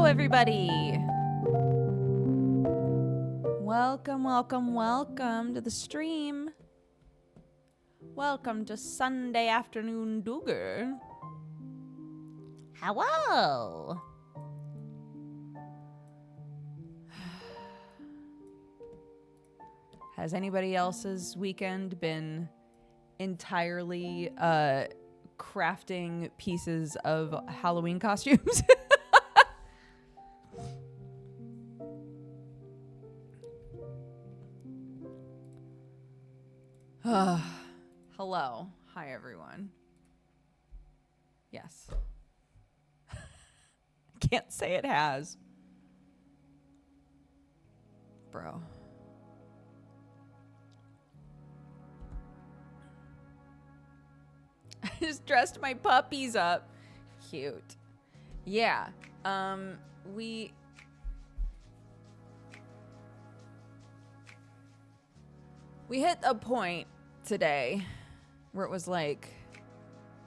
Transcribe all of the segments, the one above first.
everybody. Welcome to the stream. Welcome to Sunday afternoon DOOGER. Hello. Has anybody else's weekend been entirely crafting pieces of Halloween costumes? Hello. Hi, everyone. Yes. Can't say it has. Bro. I just dressed my puppies up. Cute. Yeah. We hit a point today where it was like,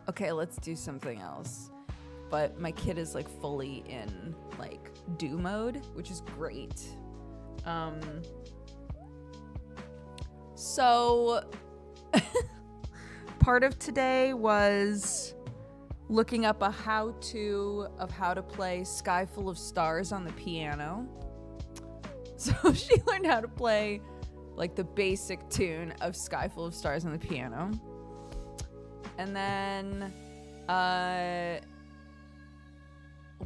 okay, let's do something else. But my kid is like fully in like do mode, which is great. So part of today was looking up a how-to of how to play Sky Full of Stars on the piano. So she learned how to play like the basic tune of Sky Full of Stars on the piano. And then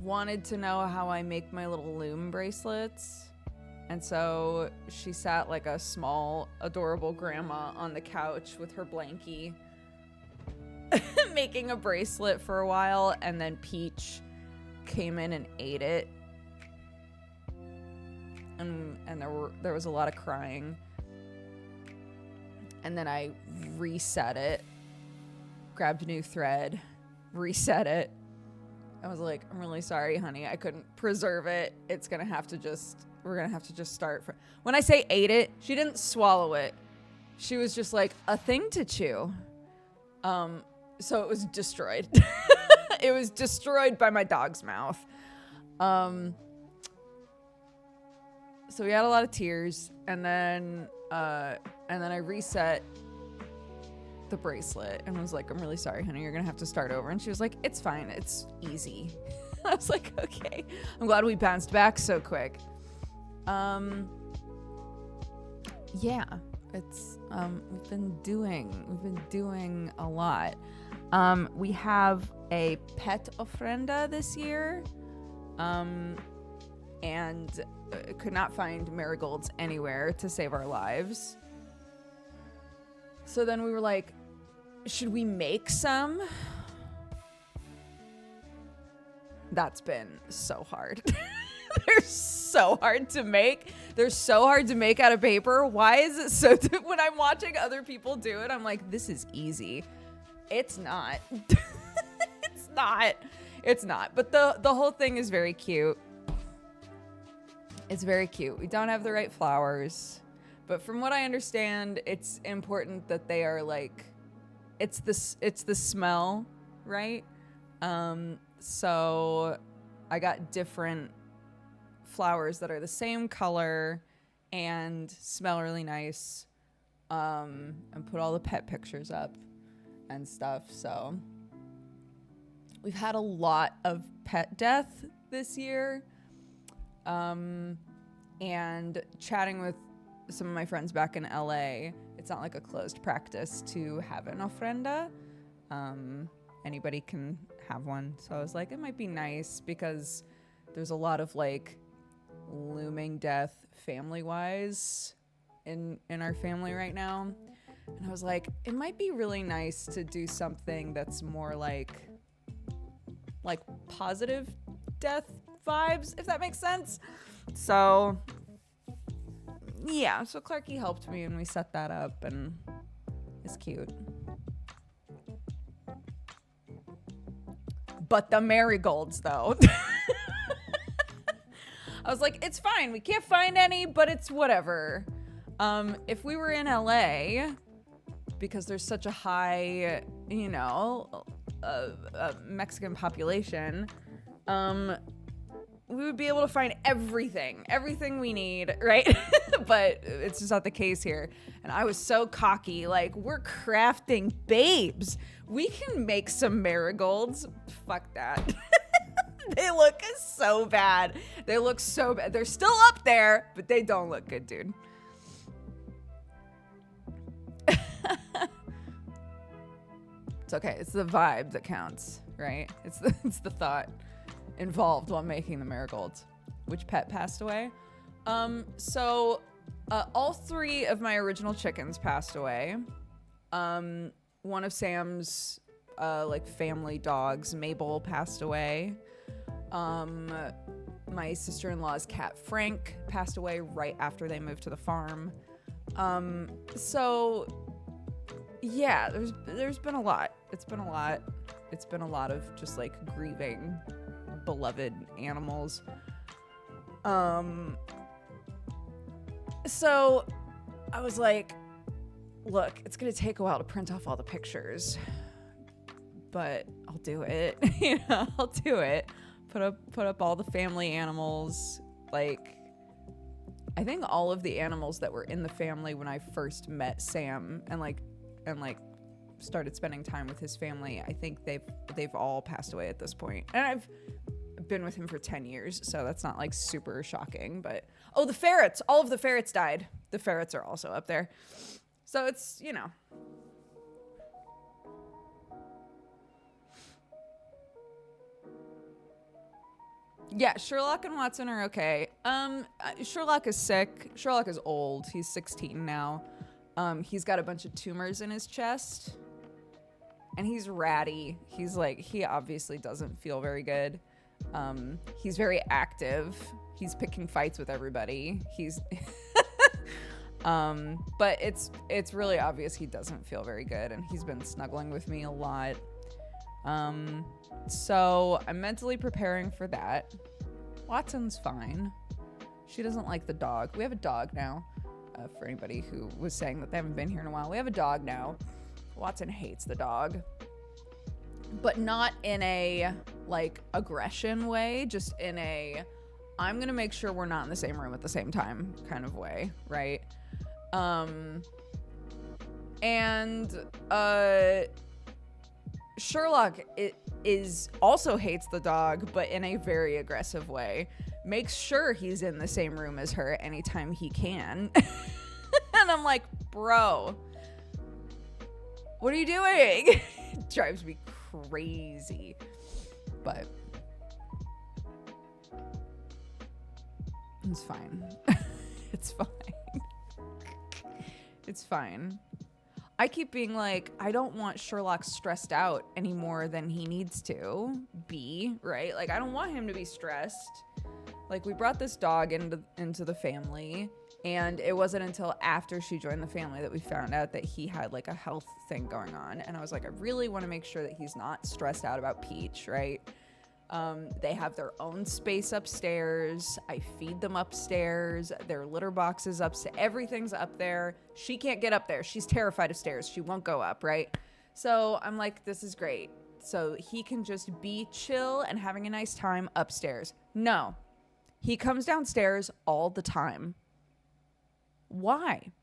wanted to know how I make my little loom bracelets. And so she sat like a small, adorable grandma on the couch with her blankie making a bracelet for a while, and then Peach came in and ate it. And there was a lot of crying. And then I reset it, grabbed a new thread, reset it. I was like, I'm really sorry, honey. I couldn't preserve it. We're going to have to just start from. When I say ate it, she didn't swallow it. She was just like a thing to chew. So it was destroyed. It was destroyed by my dog's mouth. So we had a lot of tears, and then I reset the bracelet and was like, I'm really sorry, honey, you're gonna have to start over. And she was like, it's fine, it's easy. I was like, okay. I'm glad we bounced back so quick. Yeah, it's we've been doing a lot. We have a pet ofrenda this year, and could not find marigolds anywhere to save our lives. So then we were like, should we make some? That's been so hard. They're so hard to make. They're so hard to make out of paper. Why is it so when I'm watching other people do it, I'm like, this is easy. It's not. It's not. But the whole thing is very cute. It's very cute. We don't have the right flowers. But from what I understand, it's important that they are like, it's the smell, right? So I got different flowers that are the same color and smell really nice, and put all the pet pictures up and stuff. So we've had a lot of pet death this year, and chatting with some of my friends back in LA, it's not like a closed practice to have an ofrenda. Anybody can have one. So I was like, it might be nice because there's a lot of like looming death family-wise in our family right now. And I was like, it might be really nice to do something that's more like positive death vibes, if that makes sense. So yeah, so Clarky helped me and we set that up, and it's cute. But the marigolds, though. I was like, it's fine. We can't find any, but it's whatever. If we were in LA, because there's such a high, Mexican population, we we would be able to find everything we need, right? But it's just not the case here. And I was so cocky, like, we're crafting babes. We can make some marigolds. Fuck that. They look so bad. They look so bad. They're still up there, but they don't look good, dude. It's okay. It's the vibe that counts, right? It's the thought involved while making the marigolds. Which pet passed away? So all 3 of my original chickens passed away. One of Sam's like family dogs, Mabel, passed away. My sister-in-law's cat Frank passed away right after they moved to the farm. So yeah, there's been a lot. It's been a lot. It's been a lot of just like grieving beloved animals. So I was like, look, it's gonna take a while to print off all the pictures, but I'll do it. I'll do it. Put up all the family animals. Like, I think all of the animals that were in the family when I first met Sam and started spending time with his family, I think they've all passed away at this point. And I've been with him for 10 years, so that's not like super shocking. But the ferrets, all of the ferrets died. The ferrets are also up there. So it's, Yeah, Sherlock and Watson are okay. Sherlock is sick. Sherlock is old. He's 16 now. He's got a bunch of tumors in his chest. And he's ratty. He obviously doesn't feel very good. He's very active. He's picking fights with everybody. But it's really obvious he doesn't feel very good, and he's been snuggling with me a lot. So I'm mentally preparing for that. Watson's fine. She doesn't like the dog. We have a dog now. For anybody who was saying that they haven't been here in a while, we have a dog now. Watson hates the dog, but not in a like aggression way, just in a I'm gonna make sure we're not in the same room at the same time kind of way, right? Sherlock also hates the dog, but in a very aggressive way. Makes sure he's in the same room as her anytime he can. And I'm like, bro, what are you doing? It drives me crazy. But it's fine. It's fine. It's fine. I keep being like, I don't want Sherlock stressed out any more than he needs to be, right? Like, I don't want him to be stressed. Like, we brought this dog into the family, and it wasn't until after she joined the family that we found out that he had, like, a health thing going on. And I was like, I really want to make sure that he's not stressed out about Peach, right? They have their own space upstairs. I feed them upstairs. Their litter box is upstairs. Everything's up there. She can't get up there. She's terrified of stairs. She won't go up, right? So I'm like, this is great. So he can just be chill and having a nice time upstairs. No. He comes downstairs all the time. Why?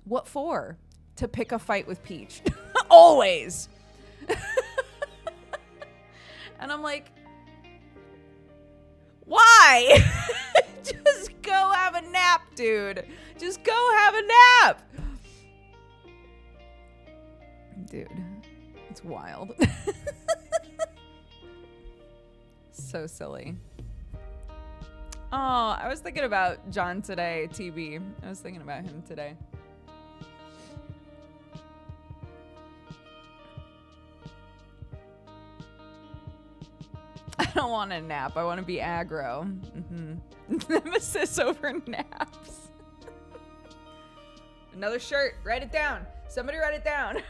What for? To pick a fight with Peach. Always. And I'm like, why? Just go have a nap, dude. Just go have a nap. Dude, it's wild. So silly. Oh, I was thinking about John today, TB. I was thinking about him today. I don't want a nap. I want to be aggro. Nemesis over naps. Another shirt. Write it down. Somebody write it down.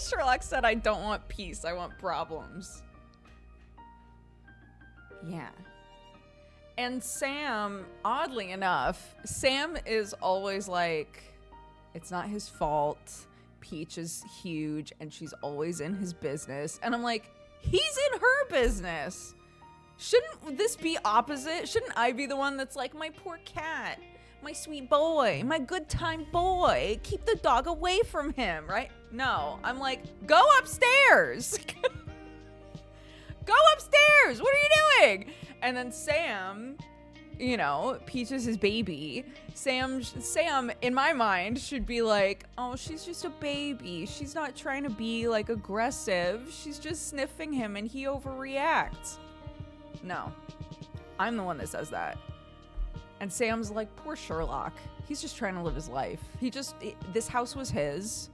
Sherlock Sherlock said, I don't want peace, I want problems. Yeah. And Sam, oddly enough, Sam is always like, it's not his fault. Peach is huge and she's always in his business. And I'm like, he's in her business. Shouldn't this be opposite? Shouldn't I be the one that's like, my poor cat, my sweet boy, my good time boy, keep the dog away from him, right? No, I'm like, go upstairs. Go upstairs. What are you doing? And then Sam, you know, Peach is his baby. Sam, in my mind, should be like, oh, she's just a baby. She's not trying to be like aggressive. She's just sniffing him and he overreacts. No, I'm the one that says that. And Sam's like, poor Sherlock. He's just trying to live his life. This house was his.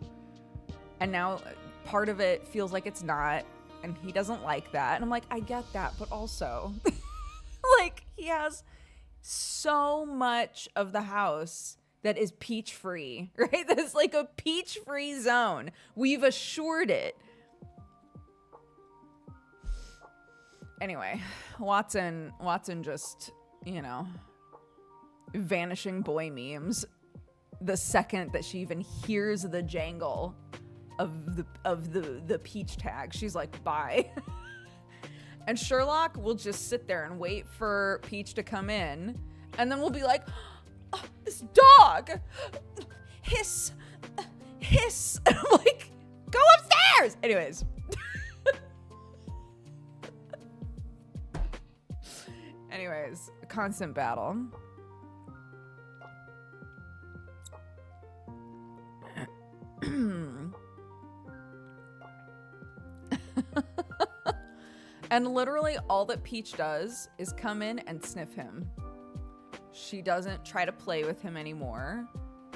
And now part of it feels like it's not. And he doesn't like that. And I'm like, I get that. But also, like, he has so much of the house that is peach free, right? That's like a peach free zone. We've assured it. Anyway, Watson just, you know, vanishing boy memes the second that she even hears the jangle of the peach tag. She's like, bye. And Sherlock will just sit there and wait for Peach to come in, and then we'll be like, oh, this dog, hiss. And I'm like, go upstairs. Anyways. Anyways, a constant battle. And literally all that Peach does is come in and sniff him. She doesn't try to play with him anymore.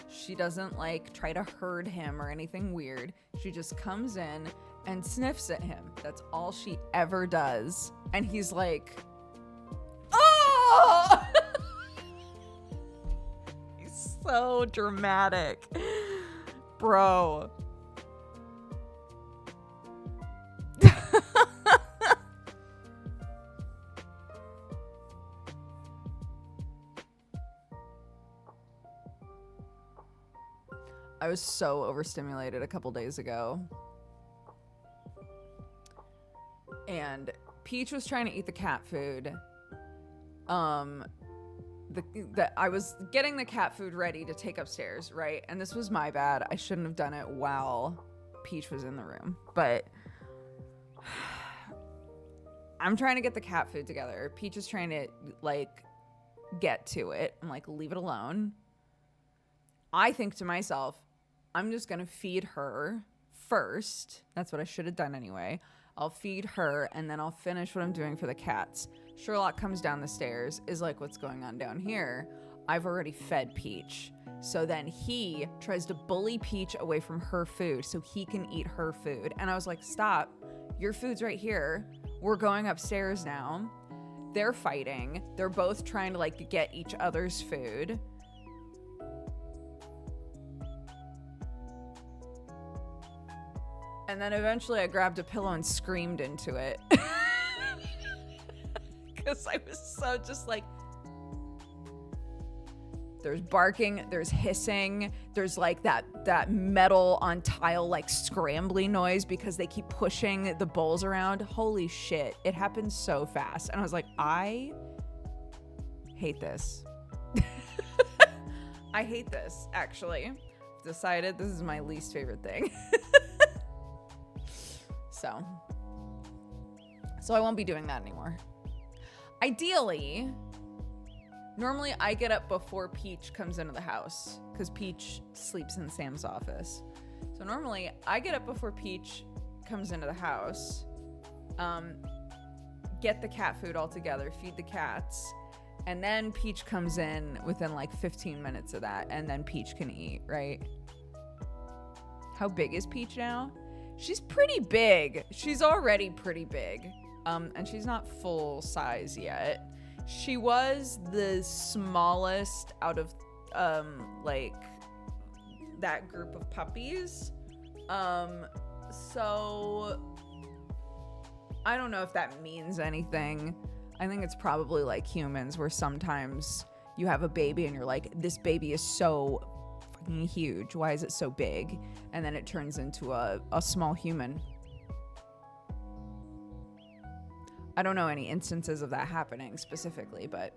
She doesn't like try to herd him or anything weird. She just comes in and sniffs at him. That's all she ever does. And he's like, oh! He's so dramatic. Bro. I was so overstimulated a couple days ago. And Peach was trying to eat the cat food. I was getting the cat food ready to take upstairs, right? And this was my bad. I shouldn't have done it while Peach was in the room. But I'm trying to get the cat food together. Peach is trying to, like, get to it. I'm like, leave it alone. I think to myself, I'm just going to feed her first. That's what I should have done anyway. I'll feed her, and then I'll finish what I'm doing for the cats. Sherlock comes down the stairs, is like, what's going on down here? I've already fed Peach. So then he tries to bully Peach away from her food so he can eat her food. And I was like, stop. Your food's right here. We're going upstairs now. They're fighting. They're both trying to, like, get each other's food. And then eventually I grabbed a pillow and screamed into it. Because I was so just like, there's barking, there's hissing, there's like that metal on tile like scrambly noise because they keep pushing the bowls around. Holy shit, it happened so fast. And I was like, I hate this. I hate this, actually. Decided this is my least favorite thing. So I won't be doing that anymore. Ideally, normally I get up before Peach comes into the house because Peach sleeps in Sam's office. So normally I get up before Peach comes into the house, get the cat food all together, feed the cats, and then Peach comes in within like 15 minutes of that, and then Peach can eat, right? How big is Peach now? She's pretty big. She's already pretty big. And she's not full size yet. She was the smallest out of like that group of puppies. So I don't know if that means anything. I think it's probably like humans, where sometimes you have a baby and you're like, this baby is so fucking huge. Why is it so big? And then it turns into a small human. I don't know any instances of that happening specifically, but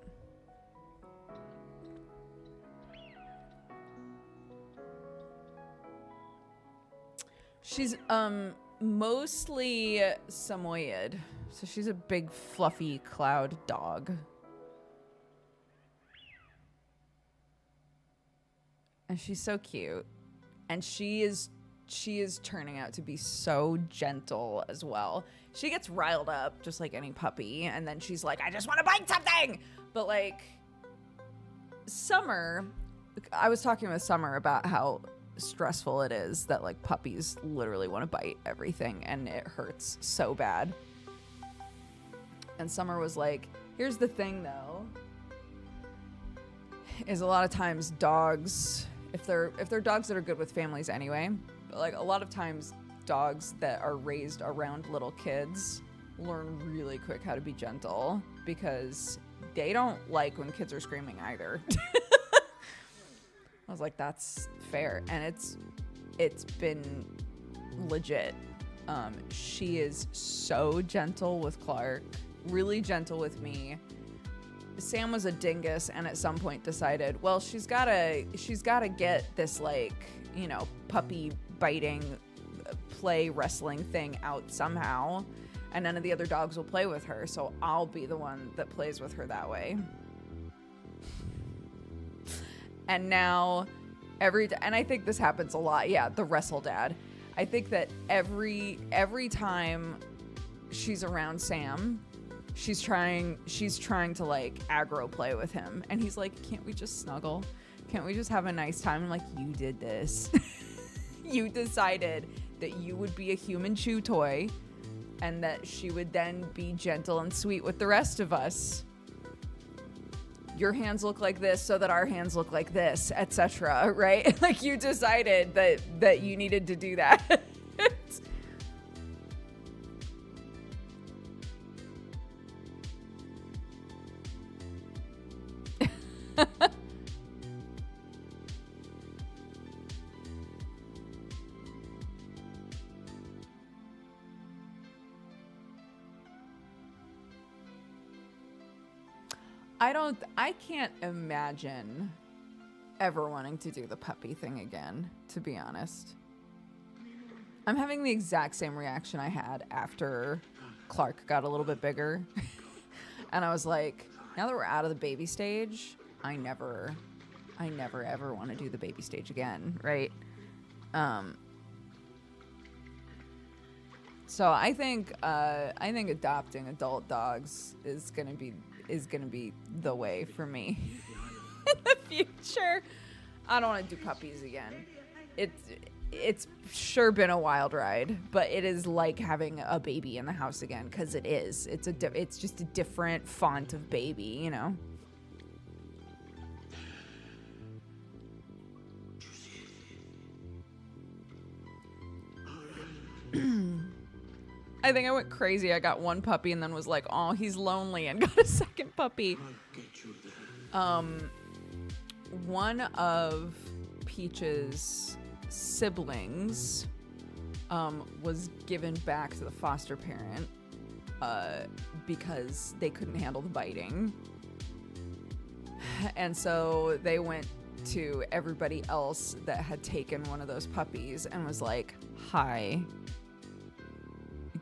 she's mostly Samoyed. So she's a big fluffy cloud dog. And she's so cute. And she is turning out to be so gentle as well. She gets riled up just like any puppy, and then she's like, I just want to bite something. But like Summer, I was talking with Summer about how stressful it is that like puppies literally want to bite everything and it hurts so bad. And Summer was like, here's the thing though, is a lot of times dogs, if they're dogs that are good with families anyway, but like a lot of times dogs that are raised around little kids learn really quick how to be gentle, because they don't like when kids are screaming either. I was like, that's fair. And it's been legit. She is so gentle with Clark, really gentle with me. Sam was a dingus and at some point decided, well, she's gotta get this, like, you know, puppy biting play wrestling thing out somehow, and none of the other dogs will play with her, so I'll be the one that plays with her that way. And now and I think this happens a lot. Yeah, the wrestle dad. I think that every time she's around Sam, she's trying to like aggro play with him, and he's like, can't we just snuggle? Can't we just have a nice time? I'm like, you did this. You decided that you would be a human chew toy and that she would then be gentle and sweet with the rest of us. Your hands look like this so that our hands look like this, etc. Right? Like, you decided that you needed to do that. I can't imagine ever wanting to do the puppy thing again, to be honest. I'm having the exact same reaction I had after Clark got a little bit bigger. And I was like, now that we're out of the baby stage, I never ever want to do the baby stage again, right? So I think adopting adult dogs is gonna be the way for me in the future. I don't want to do puppies again. It's sure been a wild ride, but it is like having a baby in the house again, because it is. It's just a different font of baby, you know. I think I went crazy. I got one puppy and then was like, oh, he's lonely, and got a second puppy. One of Peach's siblings was given back to the foster parent because they couldn't handle the biting. And so they went to everybody else that had taken one of those puppies and was like, hi,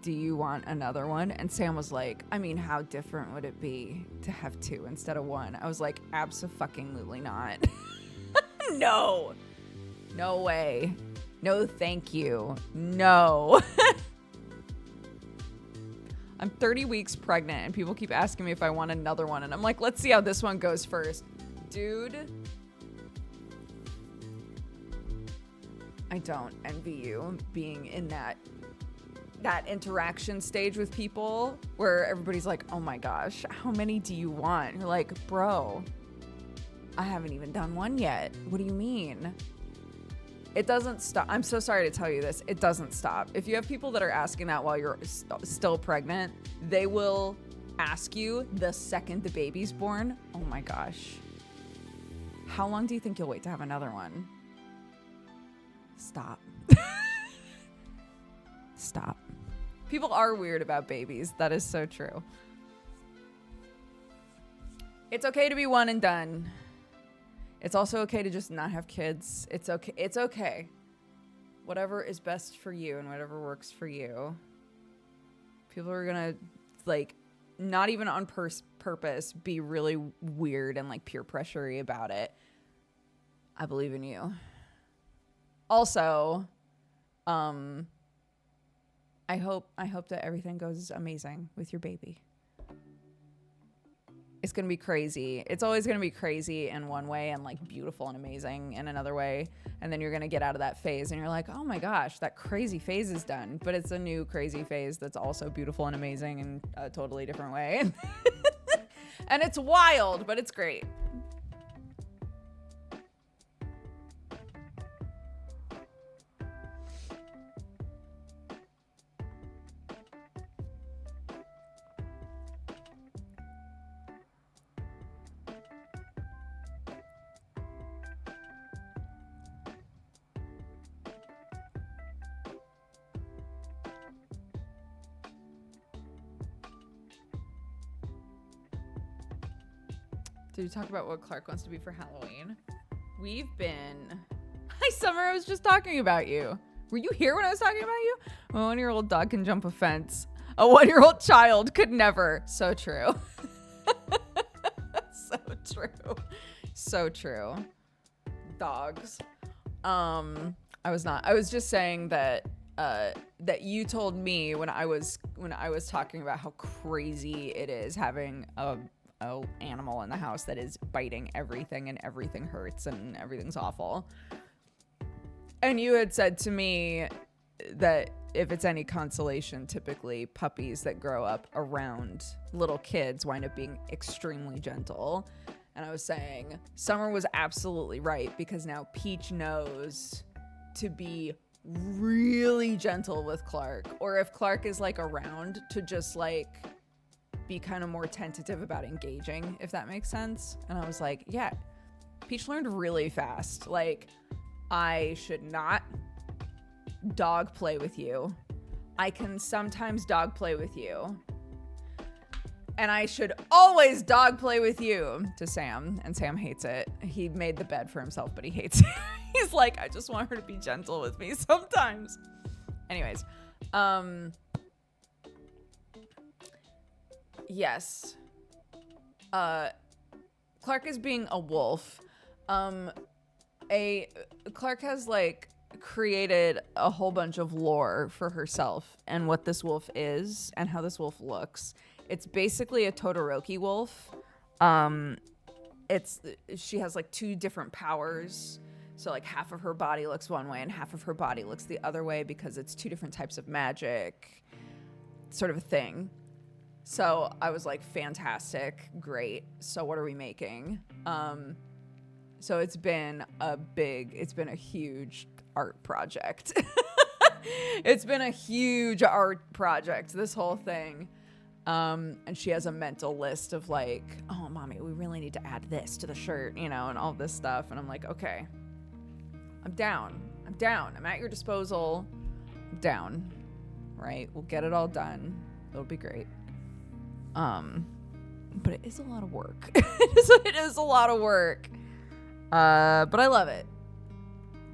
do you want another one? And Sam was like, I mean, how different would it be to have two instead of one? I was like, abso-fucking-lutely not. No. No way. No, thank you. No. I'm 30 weeks pregnant and people keep asking me if I want another one. And I'm like, let's see how this one goes first. Dude, I don't envy you being in that interaction stage with people where everybody's like, oh my gosh, how many do you want? And you're like, bro, I haven't even done one yet. What do you mean? It doesn't stop. I'm so sorry to tell you this. It doesn't stop. If you have people that are asking that while you're still pregnant, they will ask you the second the baby's born. Oh my gosh. How long do you think you'll wait to have another one? Stop. Stop. People are weird about babies. That is so true. It's okay to be one and done. It's also okay to just not have kids. It's okay. It's okay. Whatever is best for you and whatever works for you. People are gonna, like, not even on purpose, be really weird and, like, peer pressury about it. I believe in you. Also, I hope that everything goes amazing with your baby. It's going to be crazy. It's always going to be crazy in one way and, like, beautiful and amazing in another way. And then you're going to get out of that phase and you're like, oh my gosh, that crazy phase is done. But it's a new crazy phase that's also beautiful and amazing in a totally different way. And it's wild, but it's great. Did we talk about what Clark wants to be for Halloween? We've been... Hi, Summer. I was just talking about you. Were you here when I was talking about you? A 1-year-old dog can jump a fence. A 1-year-old child could never. So true. So true. So true. Dogs. I was just saying that that you told me when I was talking about how crazy it is having a animal in the house that is biting everything and everything hurts and everything's awful. And you had said to me that if it's any consolation, typically puppies that grow up around little kids wind up being extremely gentle. And I was saying Summer was absolutely right, because now Peach knows to be really gentle with Clark, or if Clark is, like, around, to just, like, be kind of more tentative about engaging, if that makes sense. And I was like, yeah, Peach learned really fast. Like, I should not dog play with you. I can sometimes dog play with you. And I should always dog play with you, to Sam. And Sam hates it. He made the bed for himself, but he hates it. He's like, I just want her to be gentle with me sometimes. Anyways, yes. Clark is being a wolf. Clark has, like, created a whole bunch of lore for herself and what this wolf is and how this wolf looks. It's basically a Todoroki wolf. She has, like, 2 different powers. So, like, half of her body looks one way and half of her body looks the other way because it's 2 different types of magic, sort of a thing. So I was like, fantastic, great. So what are we making? So it's been a huge art project. It's been a huge art project, this whole thing. And she has a mental list of, like, oh, mommy, we really need to add this to the shirt, you know, and all this stuff. And I'm like, okay, I'm down. I'm at your disposal. I'm down, right? We'll get it all done. It'll be great. But it is a lot of work. It is a lot of work. But I love it.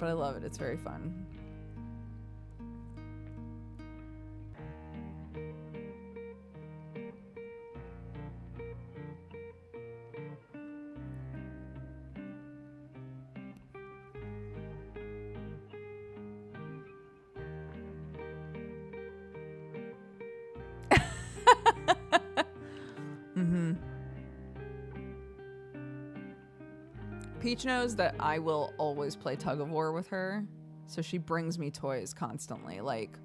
It's very fun. Peach knows that I will always play tug of war with her, so she brings me toys constantly, like,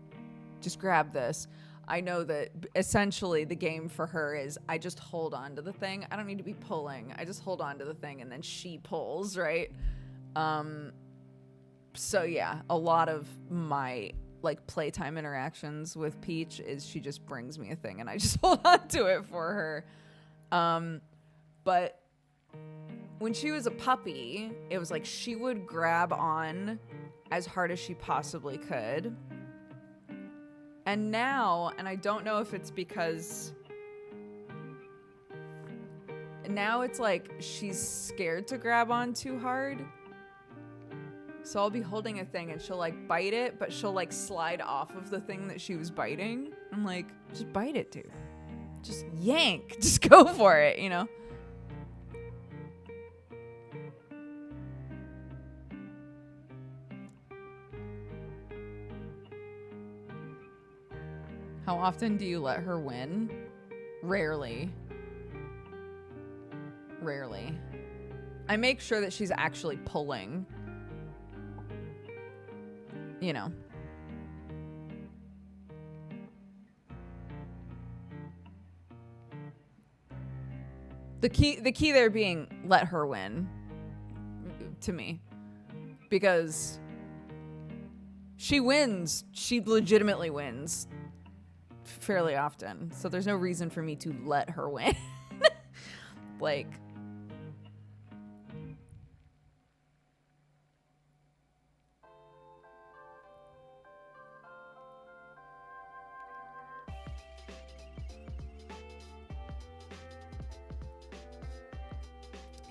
just grab this. I know that essentially the game for her is I just hold on to the thing. I don't need to be pulling. I just hold on to the thing and then she pulls, right? So yeah, a lot of my like playtime interactions with Peach is she just brings me a thing and I just hold on to it for her. But when she was a puppy, it was like she would grab on as hard as she possibly could. And now, and I don't know if it's because now it's like she's scared to grab on too hard. So I'll be holding a thing and she'll like bite it, but she'll like slide off of the thing that she was biting. I'm like, just bite it, dude. Just yank. Just go for it, you know? How often do you let her win? Rarely. Rarely. I make sure that she's actually pulling. You know. The key there being let her win to me. Because she wins. She legitimately wins fairly often. So there's no reason for me to let her win. Like,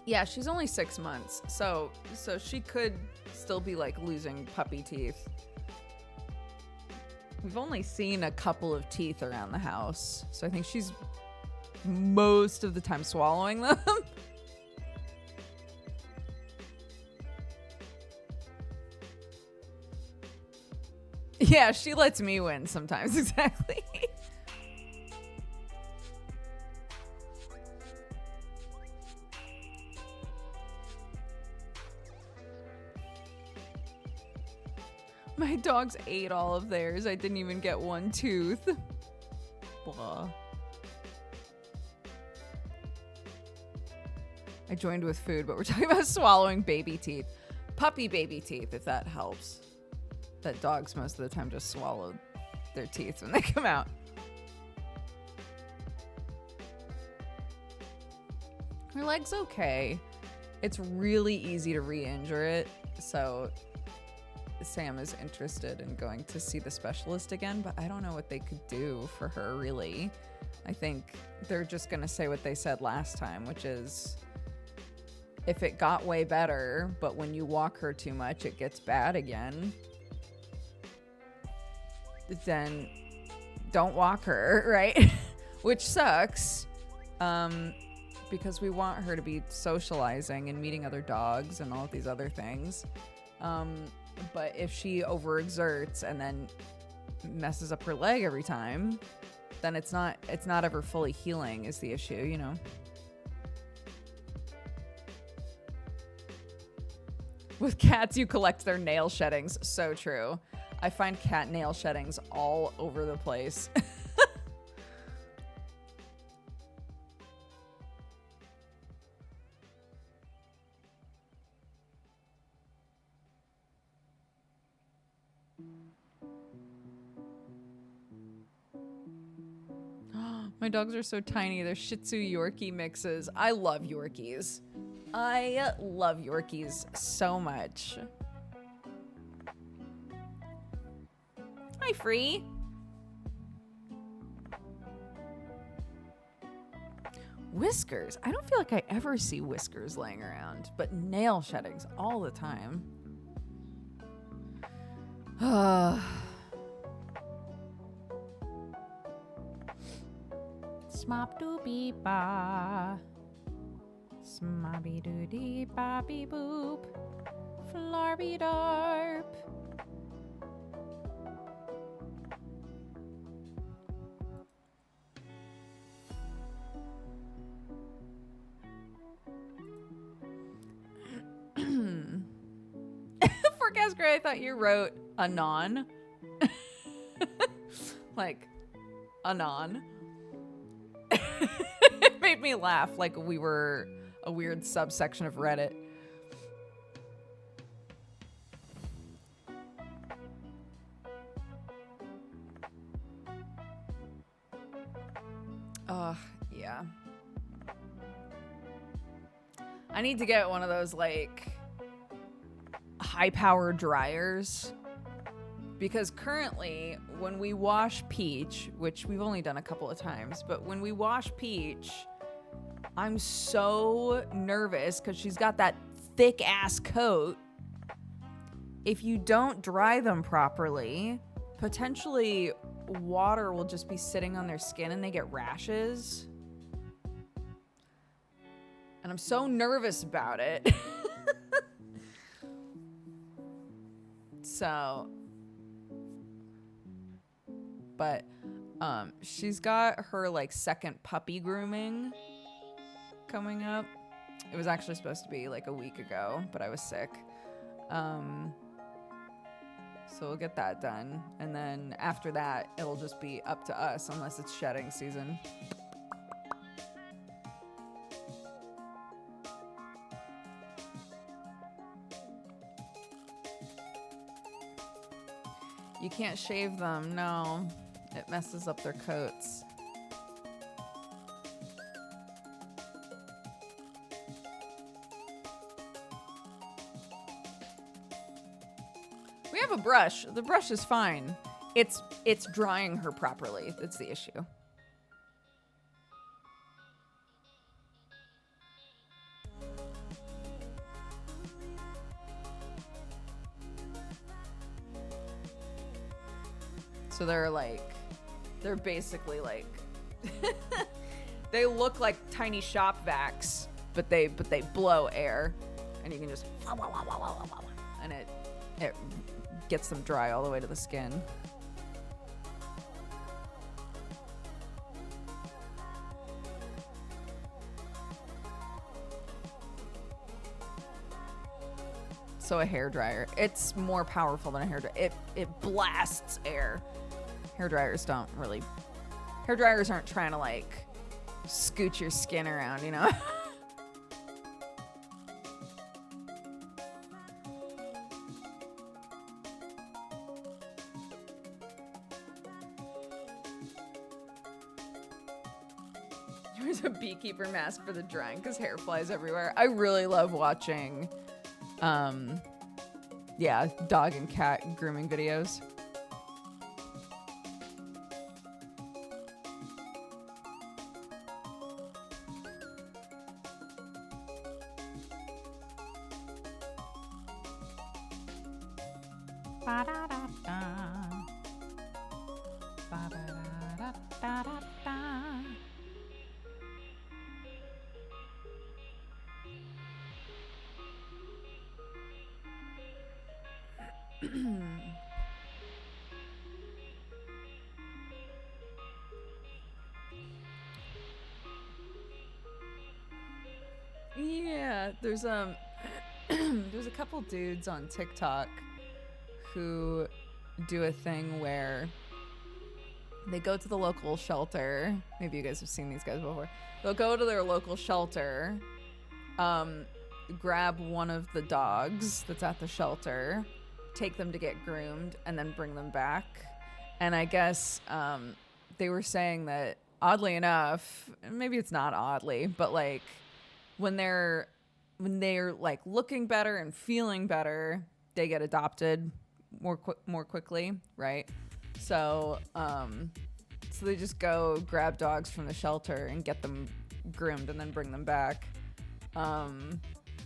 yeah, she's only 6 months. So she could still be like losing puppy teeth. We've only seen a couple of teeth around the house. So I think she's most of the time swallowing them. Yeah, she lets me win sometimes, exactly. My dogs ate all of theirs. I didn't even get one tooth. Blah. I joined with food, but we're talking about swallowing baby teeth. Puppy baby teeth, if that helps. That dogs most of the time just swallow their teeth when they come out. Her leg's okay. It's really easy to re-injure it, so Sam is interested in going to see the specialist again, but I don't know what they could do for her, really. I think they're just going to say what they said last time, which is if it got way better, but when you walk her too much, it gets bad again, then don't walk her, right? Which sucks, because we want her to be socializing and meeting other dogs and all of these other things. But if she overexerts and then messes up her leg every time, then it's not ever fully healing is the issue, you know? With cats, you collect their nail sheddings. So true. I find cat nail sheddings all over the place. My dogs are so tiny. They're Shih Tzu Yorkie mixes. I love Yorkies. I love Yorkies so much. Hi, Free. Whiskers. I don't feel like I ever see whiskers laying around, but nail sheddings all the time. Smop doo bee ba. Smobby doo dee bobby boop. Flarby darp. Forecast Gray, I thought you wrote anon. Like, anon. It made me laugh like we were a weird subsection of Reddit. Yeah. I need to get one of those, like, high-power dryers. Because currently, when we wash Peach, which we've only done a couple of times, but when we wash Peach, I'm so nervous because she's got that thick-ass coat. If you don't dry them properly, potentially water will just be sitting on their skin and they get rashes. And I'm so nervous about it. So, but she's got her like second puppy grooming coming up. It was actually supposed to be like a week ago, but I was sick. So we'll get that done. And then after that, it'll just be up to us unless it's shedding season. You can't shave them, no. It messes up their coats. We have a brush. The brush is fine. It's drying her properly. That's the issue. So they're basically like, they look like tiny shop vacs, but they blow air, and you can just, and it gets them dry all the way to the skin. So a hairdryer, it's more powerful than a hairdryer. It blasts air. Hairdryers don't really. Hairdryers aren't trying to like scoot your skin around, you know? There's a beekeeper mask for the drying because hair flies everywhere. I really love watching, yeah, dog and cat grooming videos. Yeah, there's there's a couple dudes on TikTok who do a thing where they go to the local shelter. Maybe you guys have seen these guys before. They'll go to their local shelter, grab one of the dogs that's at the shelter, take them to get groomed, and then bring them back. And I guess they were saying that, oddly enough, maybe it's not oddly, but like when they're like looking better and feeling better, they get adopted more quickly, right? So so they just go grab dogs from the shelter and get them groomed and then bring them back,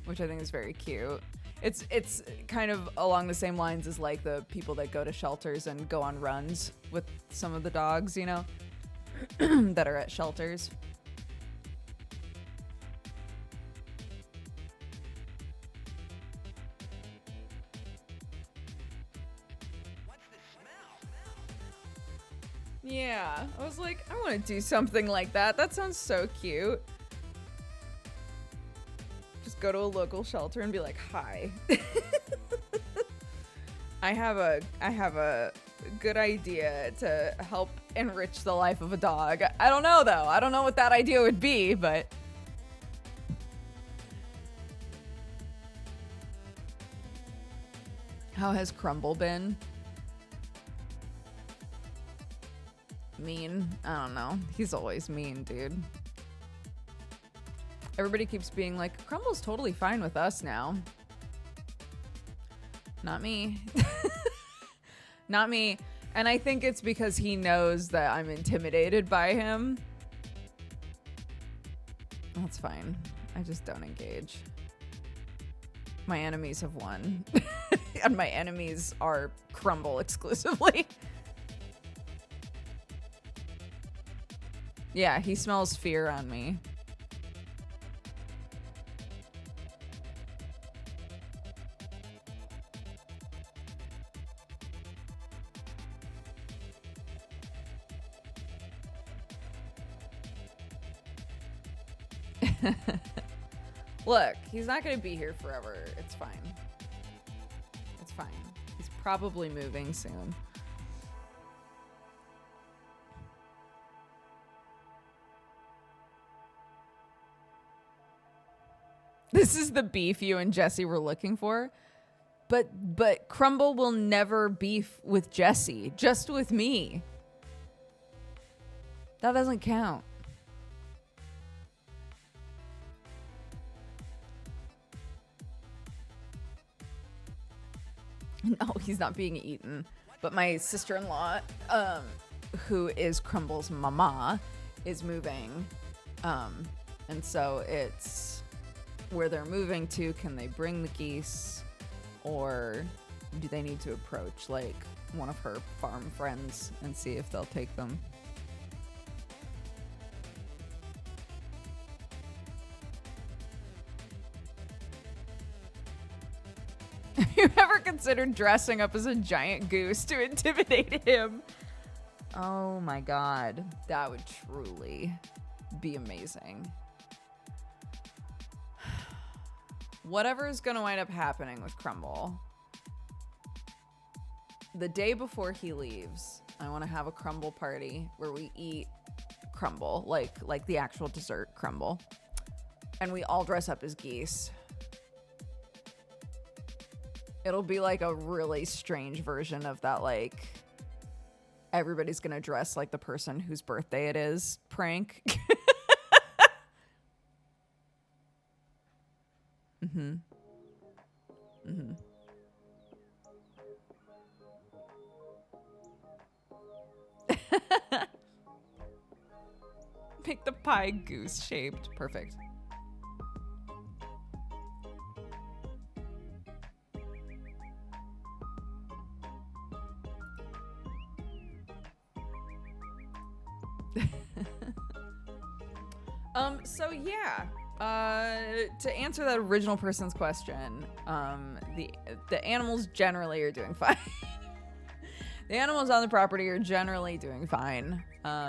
which I think is very cute. It's kind of along the same lines as like the people that go to shelters and go on runs with some of the dogs, you know, that are at shelters. Yeah, I was like, I want to do something like that. That sounds so cute. Just go to a local shelter and be like, hi. I have a good idea to help enrich the life of a dog. I don't know though. I don't know what that idea would be, but how has Crumble been? mean. I don't know. He's always mean, dude. Everybody keeps being like, Crumble's totally fine with us now. Not me. Not me. And I think it's because he knows that I'm intimidated by him. That's fine. I just don't engage. My enemies have won. And my enemies are Crumble exclusively. Yeah, he smells fear on me. Look, he's not going to be here forever. It's fine. It's fine. He's probably moving soon. This is the beef you and Jesse were looking for. But Crumble will never beef with Jesse, just with me. That doesn't count. No, he's not being eaten. But my sister-in-law, who is Crumble's mama, is moving. And so it's where they're moving to. Can they bring the geese? Or do they need to approach, like, one of her farm friends and see if they'll take them? Have you ever considered dressing up as a giant goose to intimidate him? Oh my god. That would truly be amazing. Whatever is going to wind up happening with Crumble, the day before he leaves, I want to have a Crumble party where we eat Crumble, like the actual dessert Crumble. And we all dress up as geese. It'll be like a really strange version of that, like, everybody's gonna dress like the person whose birthday it is prank. Mm-hmm. Mm-hmm. Make the pie goose shaped. Perfect. So yeah, to answer that original person's question, the animals generally are doing fine. The animals on the property are generally doing fine.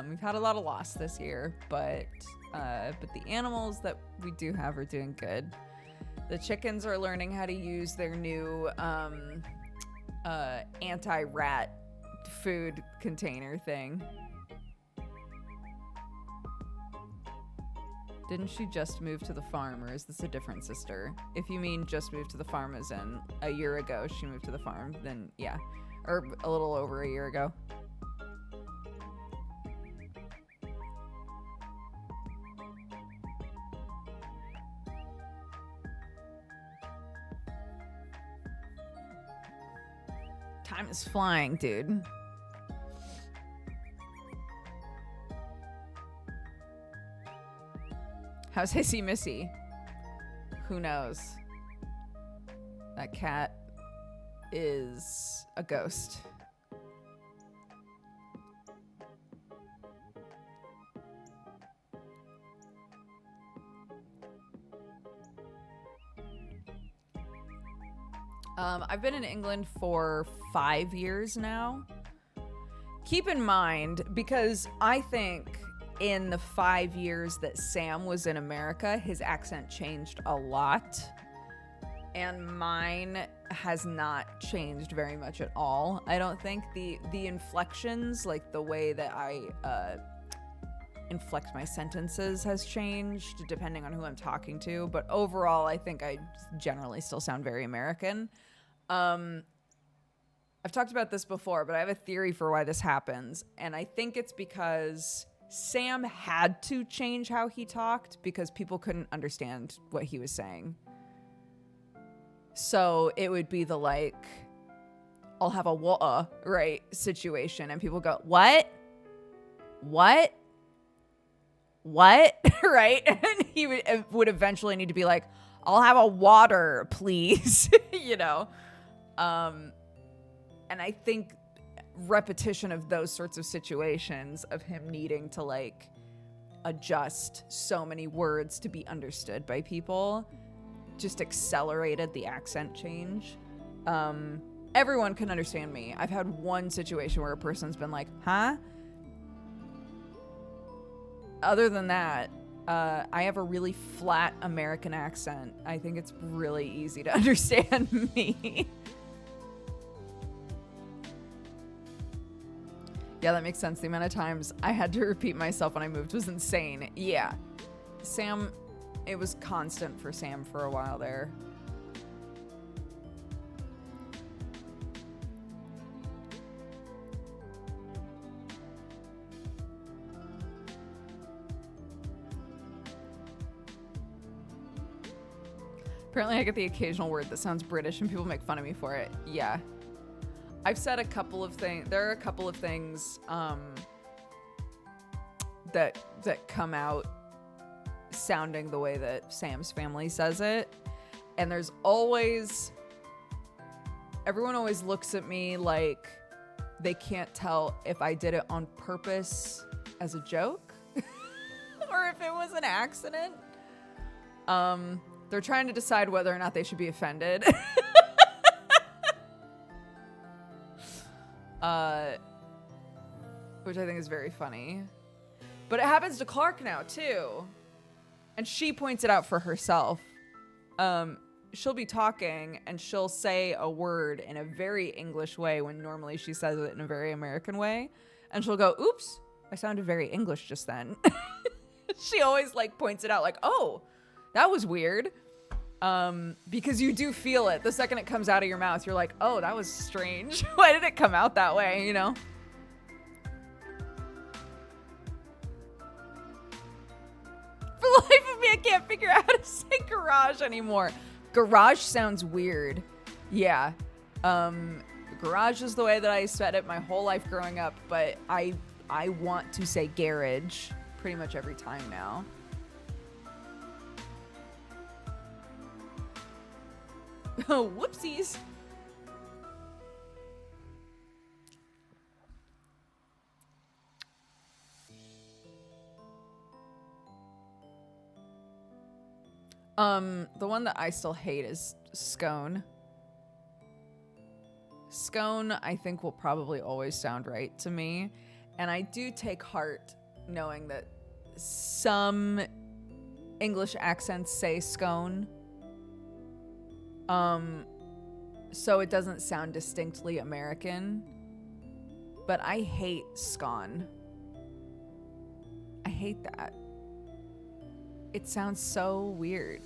We've had a lot of loss this year, but the animals that we do have are doing good. The chickens are learning how to use their new anti-rat food container thing. Didn't she just move to the farm, or is this a different sister? If you mean just moved to the farm as in a year ago she moved to the farm, then yeah. Or a little over a year ago. Time is flying, dude. How's Hissy Missy? Who knows? That cat is a ghost. I've been in England for 5 years now. Keep in mind, because I think in the 5 years that Sam was in America, his accent changed a lot. And mine has not changed very much at all. I don't think the inflections, like the way that I inflect my sentences has changed depending on who I'm talking to. But overall, I think I generally still sound very American. I've talked about this before, but I have a theory for why this happens. And I think it's because Sam had to change how he talked because people couldn't understand what he was saying. So it would be the like, I'll have a water, right, situation. And people go, what? What? What? Right? And he would eventually need to be like, I'll have a water, please. You know? And I think repetition of those sorts of situations of him needing to like adjust so many words to be understood by people just accelerated the accent change. Everyone can understand me. I've had one situation where a person's been like, huh? Other than that, I have a really flat American accent. I think it's really easy to understand me. Yeah, that makes sense. The amount of times I had to repeat myself when I moved was insane. Yeah. Sam, it was constant for Sam for a while there. Apparently I get the occasional word that sounds British and people make fun of me for it. Yeah. I've said a couple of things. There are a couple of things that come out sounding the way that Sam's family says it. And there's always, everyone always looks at me like they can't tell if I did it on purpose as a joke or if it was an accident. They're trying to decide whether or not they should be offended. Which I think is very funny. But it happens to Clark now, too. And she points it out for herself. She'll be talking, and she'll say a word in a very English way when normally she says it in a very American way. And she'll go, oops, I sounded very English just then. She always, like, points it out, like, oh, that was weird. Because you do feel it. The second it comes out of your mouth, you're like, oh, that was strange. Why did it come out that way, you know? For the life of me, I can't figure out how to say garage anymore. Garage sounds weird. Yeah. Garage is the way that I said it my whole life growing up, but I want to say garage pretty much every time now. Oh, whoopsies. The one that I still hate is scone. Scone, I think, will probably always sound right to me. And I do take heart knowing that some English accents say scone. So it doesn't sound distinctly American. But I hate scone. I hate that. It sounds so weird.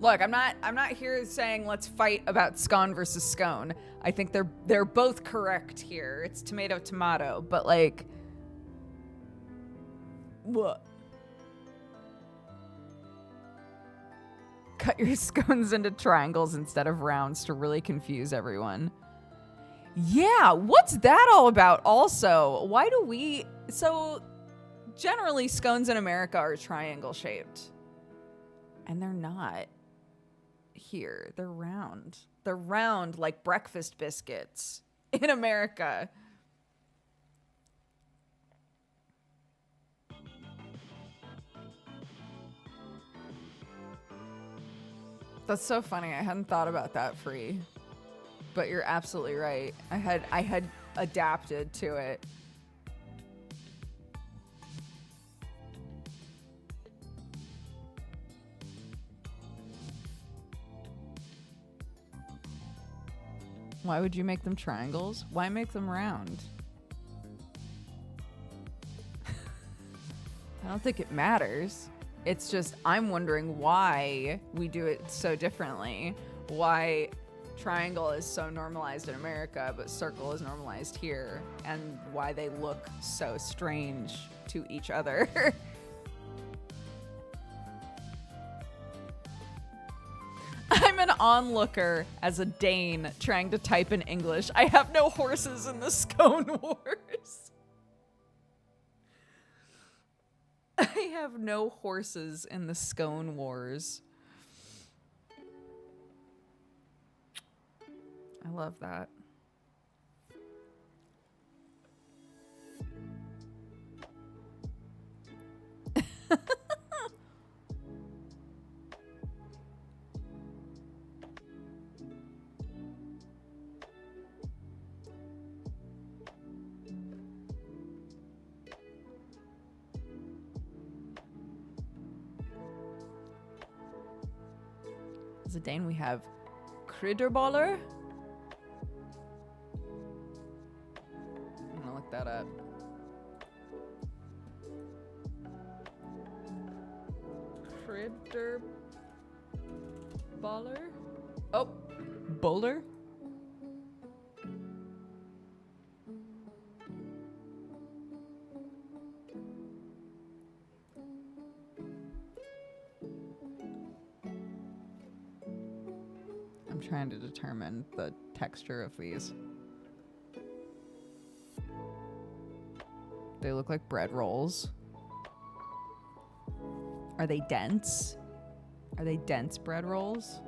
Look, I'm not here saying let's fight about scone versus scone. I think they're both correct here. It's tomato tomato, but like what? Cut your scones into triangles instead of rounds to really confuse everyone. Yeah, what's that all about also? Why do we so generally scones in America are triangle shaped. And they're not here. They're round. They're round like breakfast biscuits in America. That's so funny. I hadn't thought about that, Free. But you're absolutely right. I had adapted to it. Why would you make them triangles? Why make them round? I don't think it matters. It's just I'm wondering why we do it so differently. Why triangle is so normalized in America, but circle is normalized here, and why they look so strange to each other. I'm an onlooker as a Dane trying to type in English. I have no horses in the Scone Wars. I have no horses in the Scone Wars. I love that. As a Dane, we have Kridderboller. I'm gonna look that up. Kridderboller? Oh, bowler? I'm trying to determine the texture of these. They look like bread rolls. Are they dense? Are they dense bread rolls?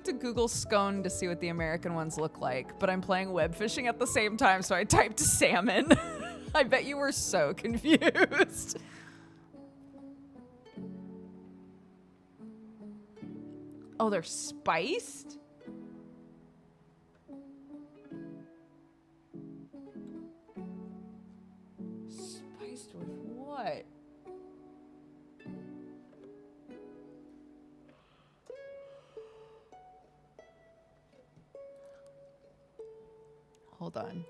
To Google scone to see what the American ones look like, but I'm playing web fishing at the same time, so I typed salmon. I bet you were so confused. Oh, they're spiced? Spiced with what? Hold on.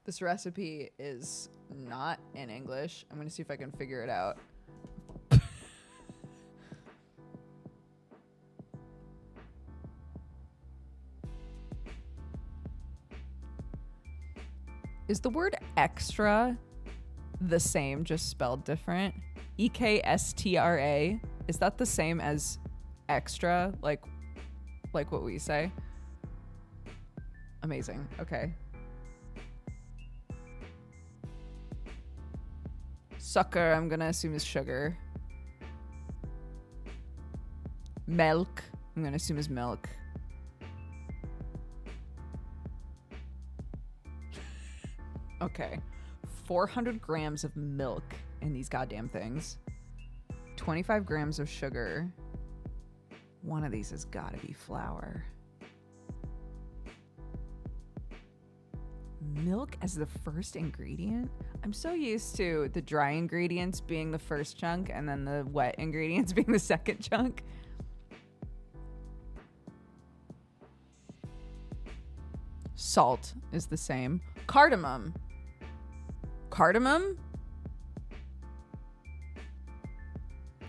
This recipe is not in English. I'm going to see if I can figure it out. Is the word extra the same, just spelled different? EKSTRA. Is that the same as extra? Like what we say? Amazing. Okay. Sucker, I'm gonna assume is sugar. Milk, I'm gonna assume is milk. Okay. 400 grams of milk in these goddamn things. 25 grams of sugar. One of these has gotta be flour. Milk as the first ingredient? I'm so used to the dry ingredients being the first chunk and then the wet ingredients being the second chunk. Salt is the same. Cardamom. Cardamom?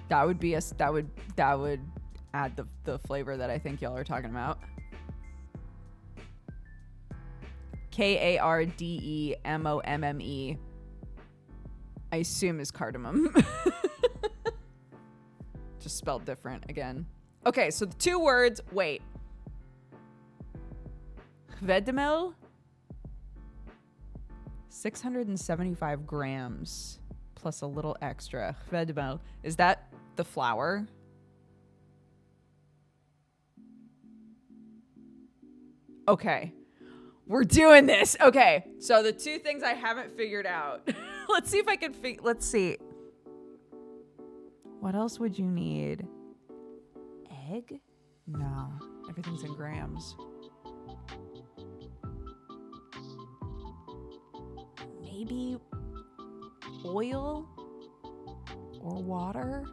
That would be that would add the flavor that I think y'all are talking about. KARDEMOMME. I assume is cardamom. Just spelled different again. Okay, so the two words, wait. Vedemel? 675 grams plus a little extra. Vedemel. Is that the flour? Okay. We're doing this. Okay. So the two things I haven't figured out. Let's see if I can let's see. What else would you need? Egg? No, everything's in grams. Maybe oil or water?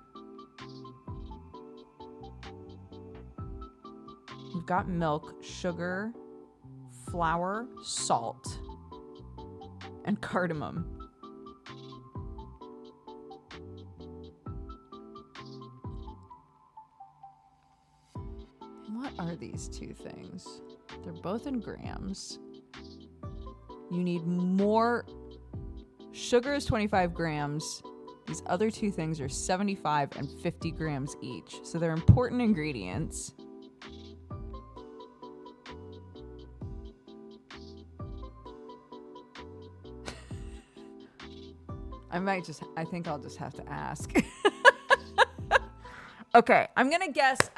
We've got milk, sugar, flour, salt, and cardamom. What are these two things? They're both in grams. You need more. Sugar is 25 grams. These other two things are 75 and 50 grams each. So they're important ingredients. I think I'll just have to ask. Okay, I'm gonna guess.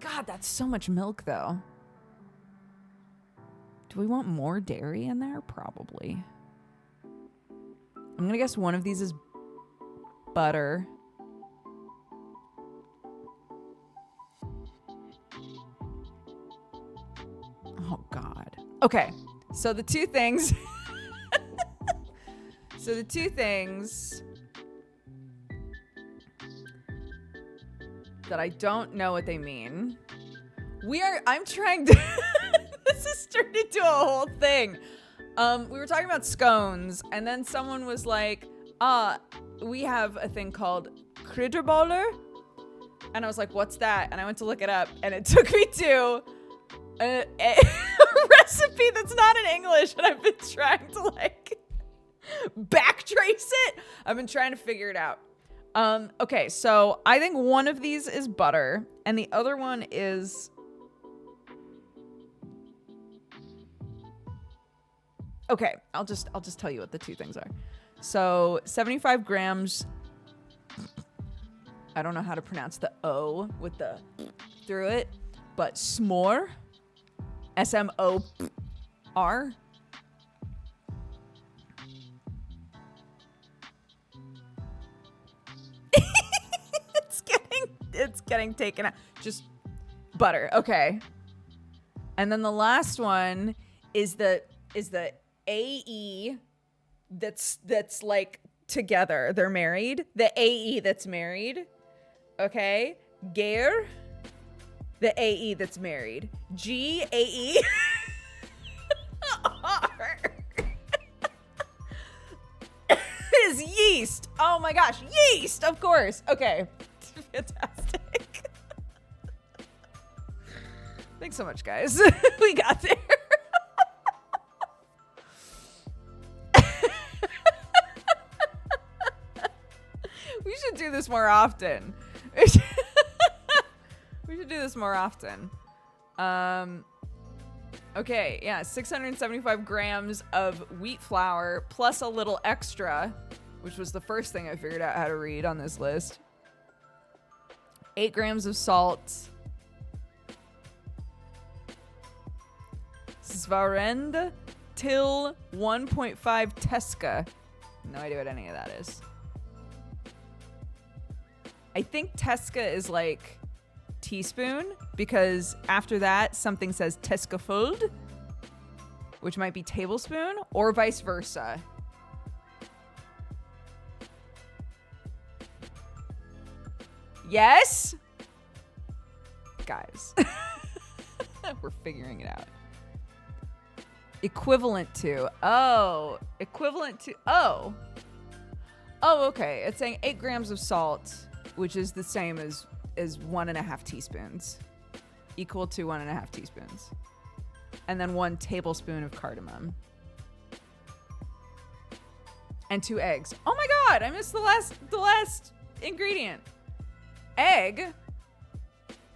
God, that's so much milk, though. Do we want more dairy in there? Probably. I'm gonna guess one of these is butter. Oh, God. Okay, so the two things... that I don't know what they mean. I'm trying to... This has turned into a whole thing. We were talking about scones, and then someone was like, we have a thing called krydderboller. And I was like, what's that? And I went to look it up, and it took me to a recipe that's not in English, and I've been trying to, like, backtrace it. I've been trying to figure it out. Okay, so I think one of these is butter, and the other one is... Okay, I'll just tell you what the two things are. So 75 grams. I don't know how to pronounce the O with the through it, but s'more. S-M-O-R. It's getting taken out. Just butter. Okay. And then the last one is the AE that's like together. They're married. The AE that's married. Okay. Gare. The AE that's married. G-A-E. R. Is yeast. Oh my gosh. Yeast. Of course. Okay. Fantastic. Thanks so much, guys. We got there. We should do this more often. We should do this more often. Okay, yeah, 675 grams of wheat flour plus a little extra, which was the first thing I figured out how to read on this list. 8 grams of salt. Svarend till 1.5 teska. No idea what any of that is. I think teska is like teaspoon, because after that something says teskefuld, which might be tablespoon, or vice versa. Yes? Guys. We're figuring it out. Equivalent to. Oh. Equivalent to. Oh. Oh, okay. It's saying 8 grams of salt, which is the same as 1.5 teaspoons. Equal to 1.5 teaspoons. And then 1 tablespoon of cardamom. And 2 eggs. Oh my god, I missed the last ingredient. Egg.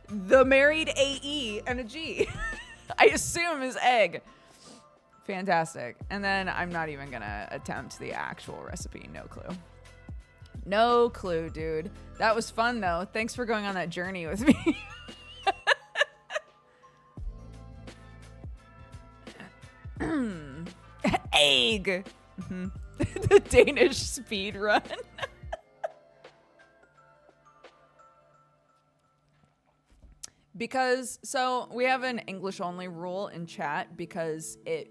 The married AE and a G. I assume is egg. Fantastic. And then I'm not even gonna attempt the actual recipe. No clue. No clue, dude. That was fun though. Thanks for going on that journey with me. Egg. The Danish speed run. Because, so we have an English only rule in chat because it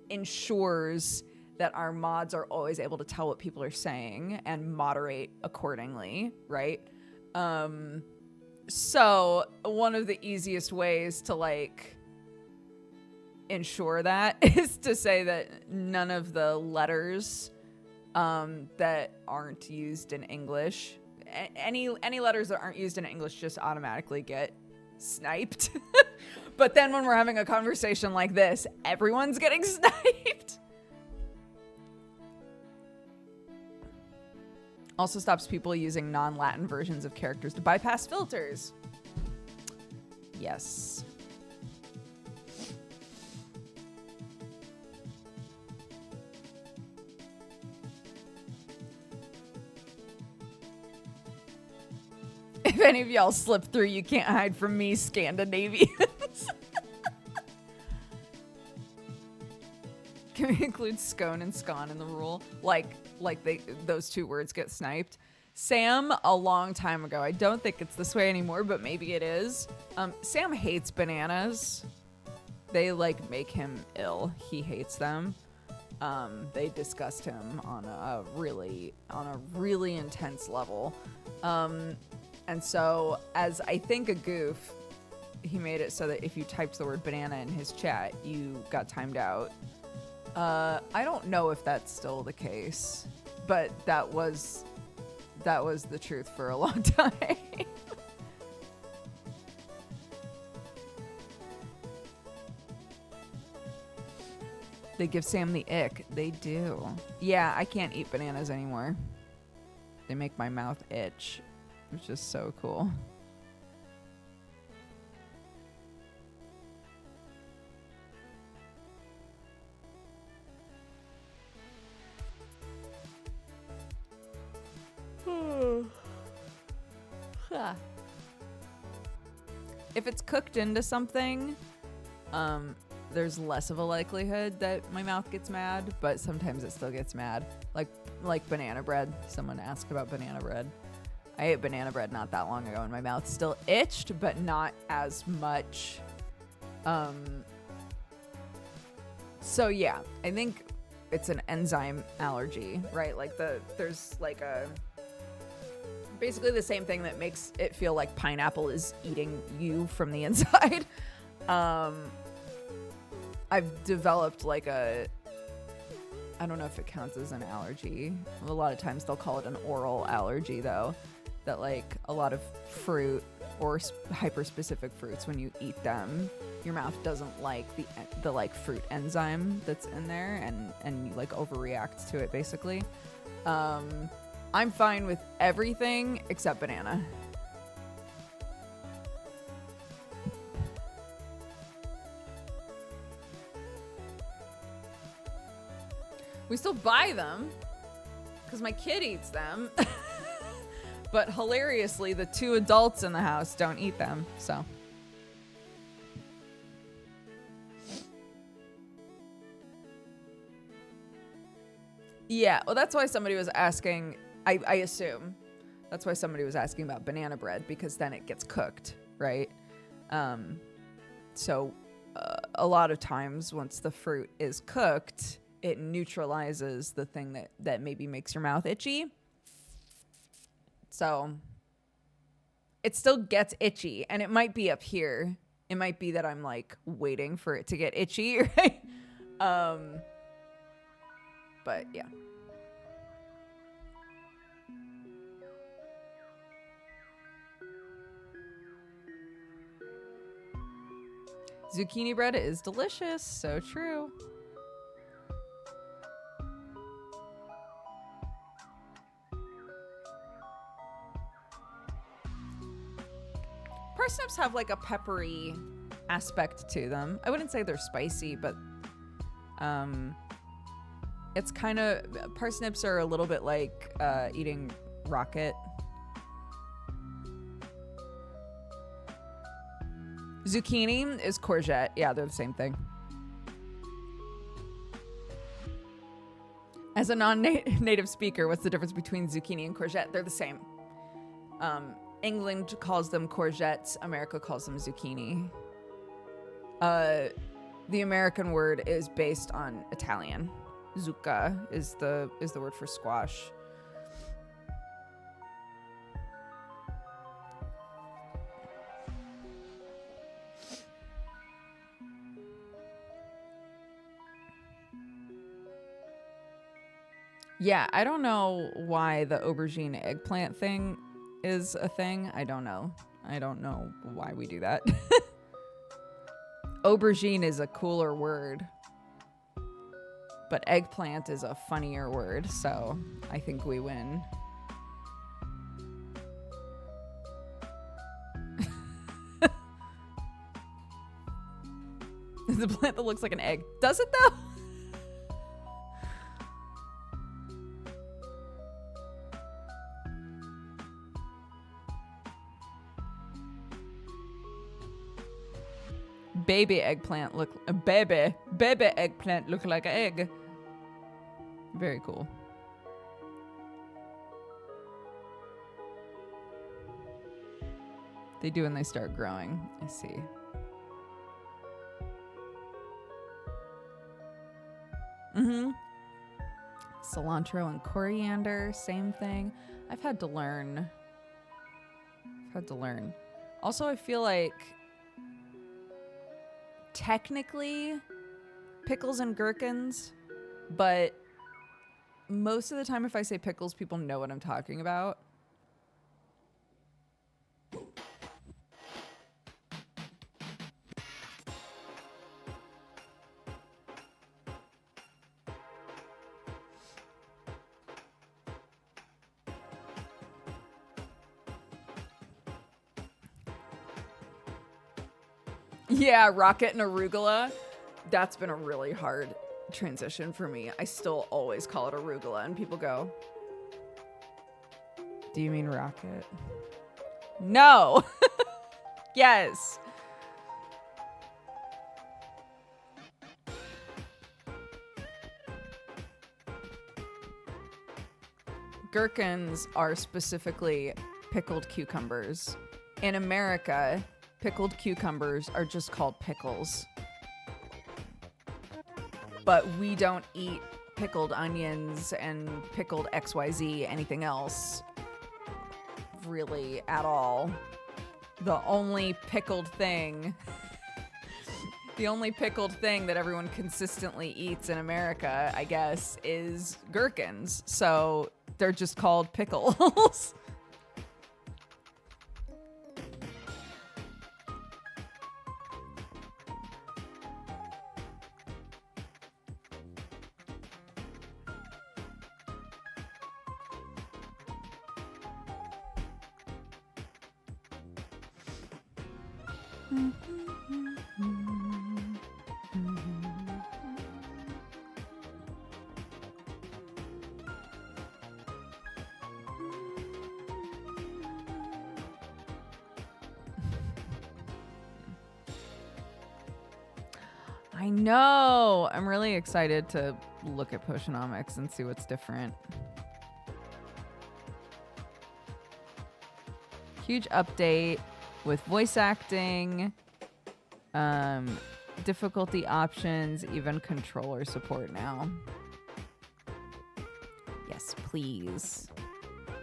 ensures that our mods are always able to tell what people are saying and moderate accordingly, right? So one of the easiest ways to like ensure that is to say that none of the letters that aren't used in English, any letters that aren't used in English just automatically get sniped. But then when we're having a conversation like this, everyone's getting sniped. Also stops people using non-Latin versions of characters to bypass filters. Yes. If any of y'all slip through, you can't hide from me, Scandinavians. Can we include scone and scone in the rule? Like those two words get sniped. Sam, a long time ago, I don't think it's this way anymore, but maybe it is. Sam hates bananas. They like make him ill. He hates them. They disgust him on a really intense level. And so, as I think a goof, he made it so that if you typed the word banana in his chat, you got timed out. I don't know if that's still the case, but that was the truth for a long time. They give Sam the ick. They do. Yeah, I can't eat bananas anymore. They make my mouth itch. It's just so cool. If it's cooked into something, there's less of a likelihood that my mouth gets mad, but sometimes it still gets mad. Like banana bread. Someone asked about banana bread. I ate banana bread not that long ago and my mouth still itched, but not as much. So yeah, I think it's an enzyme allergy, right? Like there's like basically the same thing that makes it feel like pineapple is eating you from the inside. I've developed like I don't know if it counts as an allergy. A lot of times they'll call it an oral allergy though. That like a lot of fruit or hyper-specific fruits, when you eat them, your mouth doesn't like the like fruit enzyme that's in there, and you like overreact to it basically. I'm fine with everything except banana. We still buy them because my kid eats them. But hilariously, the two adults in the house don't eat them, so. Yeah, well, that's why somebody was asking, I assume, that's why somebody was asking about banana bread, because then it gets cooked, right? So a lot of times, once the fruit is cooked, it neutralizes the thing that maybe makes your mouth itchy. So it still gets itchy, and it might be up here. It might be that I'm like waiting for it to get itchy, right? But yeah. Zucchini bread is delicious. So true. Parsnips have like a peppery aspect to them. I wouldn't say they're spicy, but it's kind of, parsnips are a little bit like eating rocket. Zucchini is courgette. Yeah, they're the same thing. As a non-native speaker, what's the difference between zucchini and courgette? They're the same. England calls them courgettes. America calls them zucchini. The American word is based on Italian. Zucca is the word for squash. Yeah, I don't know why the aubergine eggplant thing is a thing. I don't know why we do that. Aubergine is a cooler word, but eggplant is a funnier word, so I think we win. It's a plant that looks like an egg. Does it though? Baby eggplant look like an egg. Very cool. They do when they start growing. I see. Cilantro and coriander, same thing. I've had to learn. Also, I feel like technically pickles and gherkins, but most of the time if I say pickles, people know what I'm talking about. Yeah, rocket and arugula. That's been a really hard transition for me. I still always call it arugula, and people go, "Do you mean rocket?" No. Yes. Gherkins are specifically pickled cucumbers. In America, pickled cucumbers are just called pickles. But we don't eat pickled onions and pickled XYZ, anything else, really, at all. The only pickled thing that everyone consistently eats in America, I guess, is gherkins. So they're just called pickles. I know. I'm really excited to look at Potionomics and see what's different. Huge update with voice acting, difficulty options, even controller support now. Yes, please.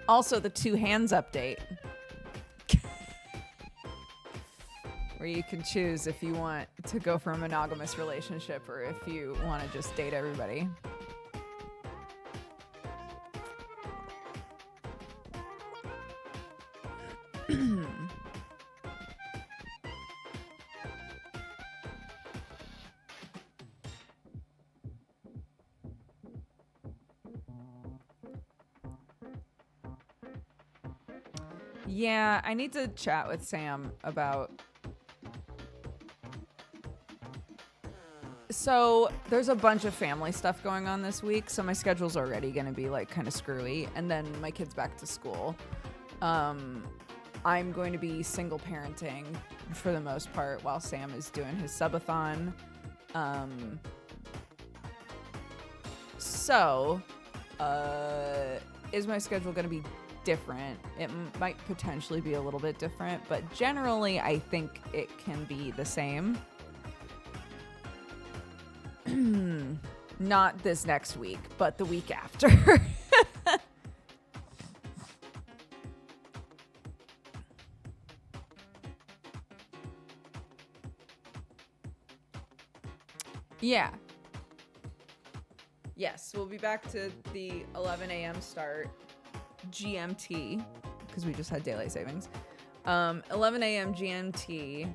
Also, the 2 hands update. Where you can choose if you want to go for a monogamous relationship or if you want to just date everybody. Yeah, I need to chat with Sam about... So there's a bunch of family stuff going on this week, so my schedule's already going to be like kind of screwy, and then my kid's back to school. I'm going to be single parenting for the most part while Sam is doing his subathon. So Is my schedule going to be different? It might potentially be a little bit different, but generally I think it can be the same. Not this next week, but the week after. Yeah. Yes, we'll be back to the 11 a.m. start, GMT, because we just had daylight savings. 11 a.m. GMT,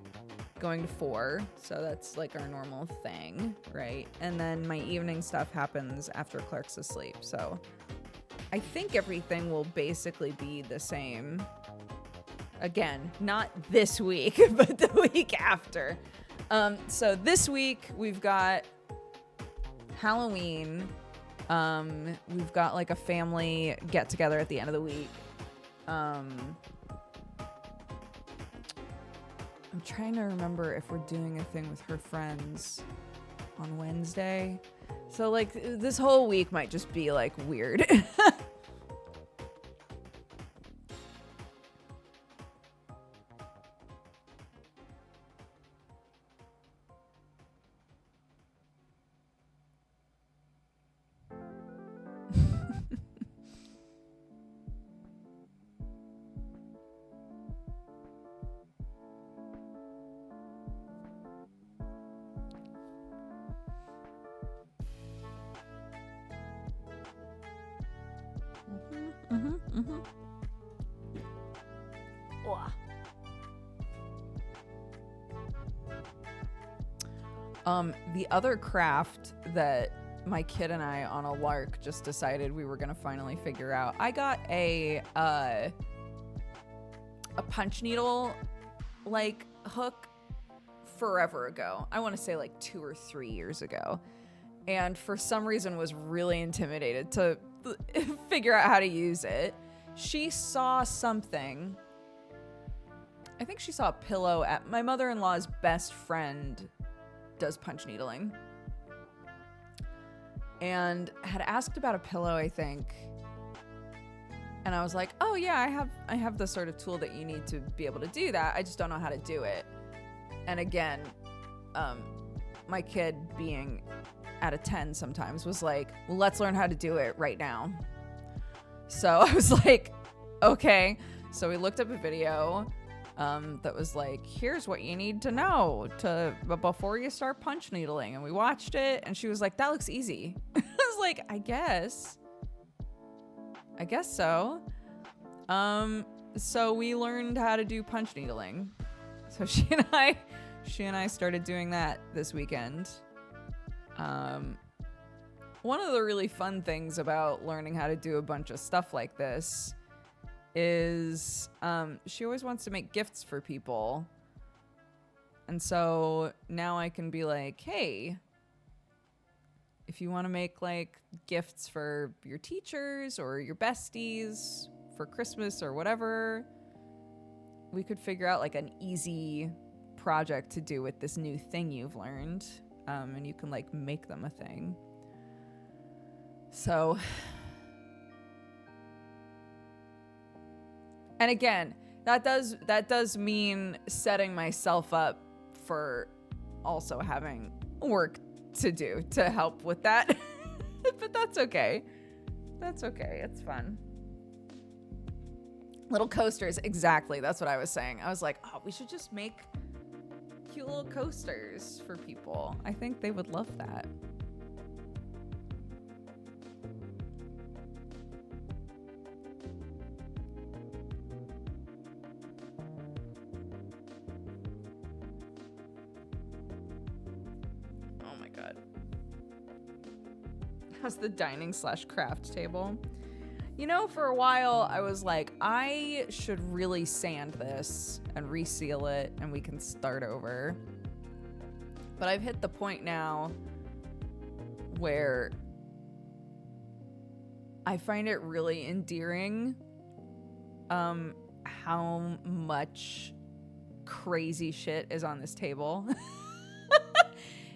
going to 4, so that's like our normal thing, right? And then my evening stuff happens after Clark's asleep, so I think everything will basically be the same. Again, not this week, but the week after. So this week we've got Halloween. We've got like a family get together at the end of the week. I'm trying to remember if we're doing a thing with her friends on Wednesday. So like this whole week might just be like weird. The other craft that my kid and I on a lark just decided we were gonna finally figure out. I got a punch needle like hook forever ago. I want to say like 2 or 3 years ago, and for some reason was really intimidated to figure out how to use it. She saw something. I think she saw a pillow at my mother-in-law's best friend does punch needling, and had asked about a pillow, I think. And I was like, oh yeah, I have the sort of tool that you need to be able to do that. I just don't know how to do it. And again, my kid being at a 10 sometimes was like, well, let's learn how to do it right now. So I was like, okay. So we looked up a video that was like, here's what you need to know before you start punch needling. And we watched it, and she was like, that looks easy. I was like, I guess so. So we learned how to do punch needling. So she and I started doing that this weekend. One of the really fun things about learning how to do a bunch of stuff like this is she always wants to make gifts for people. And so now I can be like, hey, if you want to make like gifts for your teachers or your besties for Christmas or whatever, we could figure out like an easy project to do with this new thing you've learned. And you can like make them a thing. So, and again, that does mean setting myself up for also having work to do to help with that. But that's okay. That's okay. It's fun. Little coasters. Exactly. That's what I was saying. I was like, oh, we should just make cute little coasters for people. I think they would love that. Oh my God. How's the dining/craft table? You know, for a while I was like, I should really sand this and reseal it and we can start over. But I've hit the point now where I find it really endearing how much crazy shit is on this table.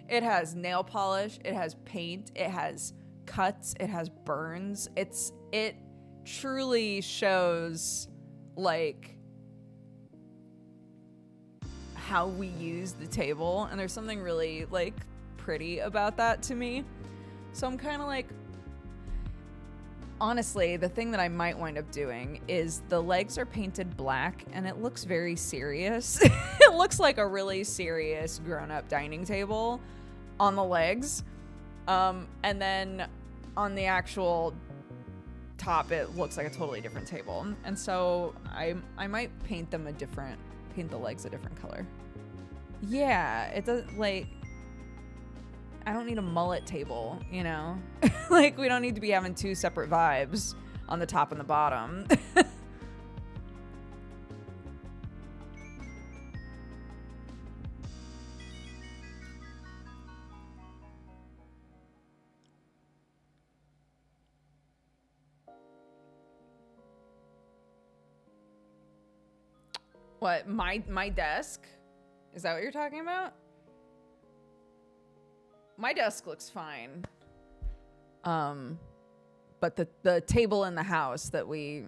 It has nail polish, it has paint, it has cuts, it has burns. It truly shows like how we use the table, and there's something really like pretty about that to me. So I'm kind of like, honestly, the thing that I might wind up doing is the legs are painted black and it looks very serious. It looks like a really serious grown-up dining table on the legs. And then on the actual top, it looks like a totally different table. And so I might paint the legs a different color. Yeah, it does, like, I don't need a mullet table, you know? Like, we don't need to be having two separate vibes on the top and the bottom. What, my desk? Is that what you're talking about? My desk looks fine. But the table in the house that we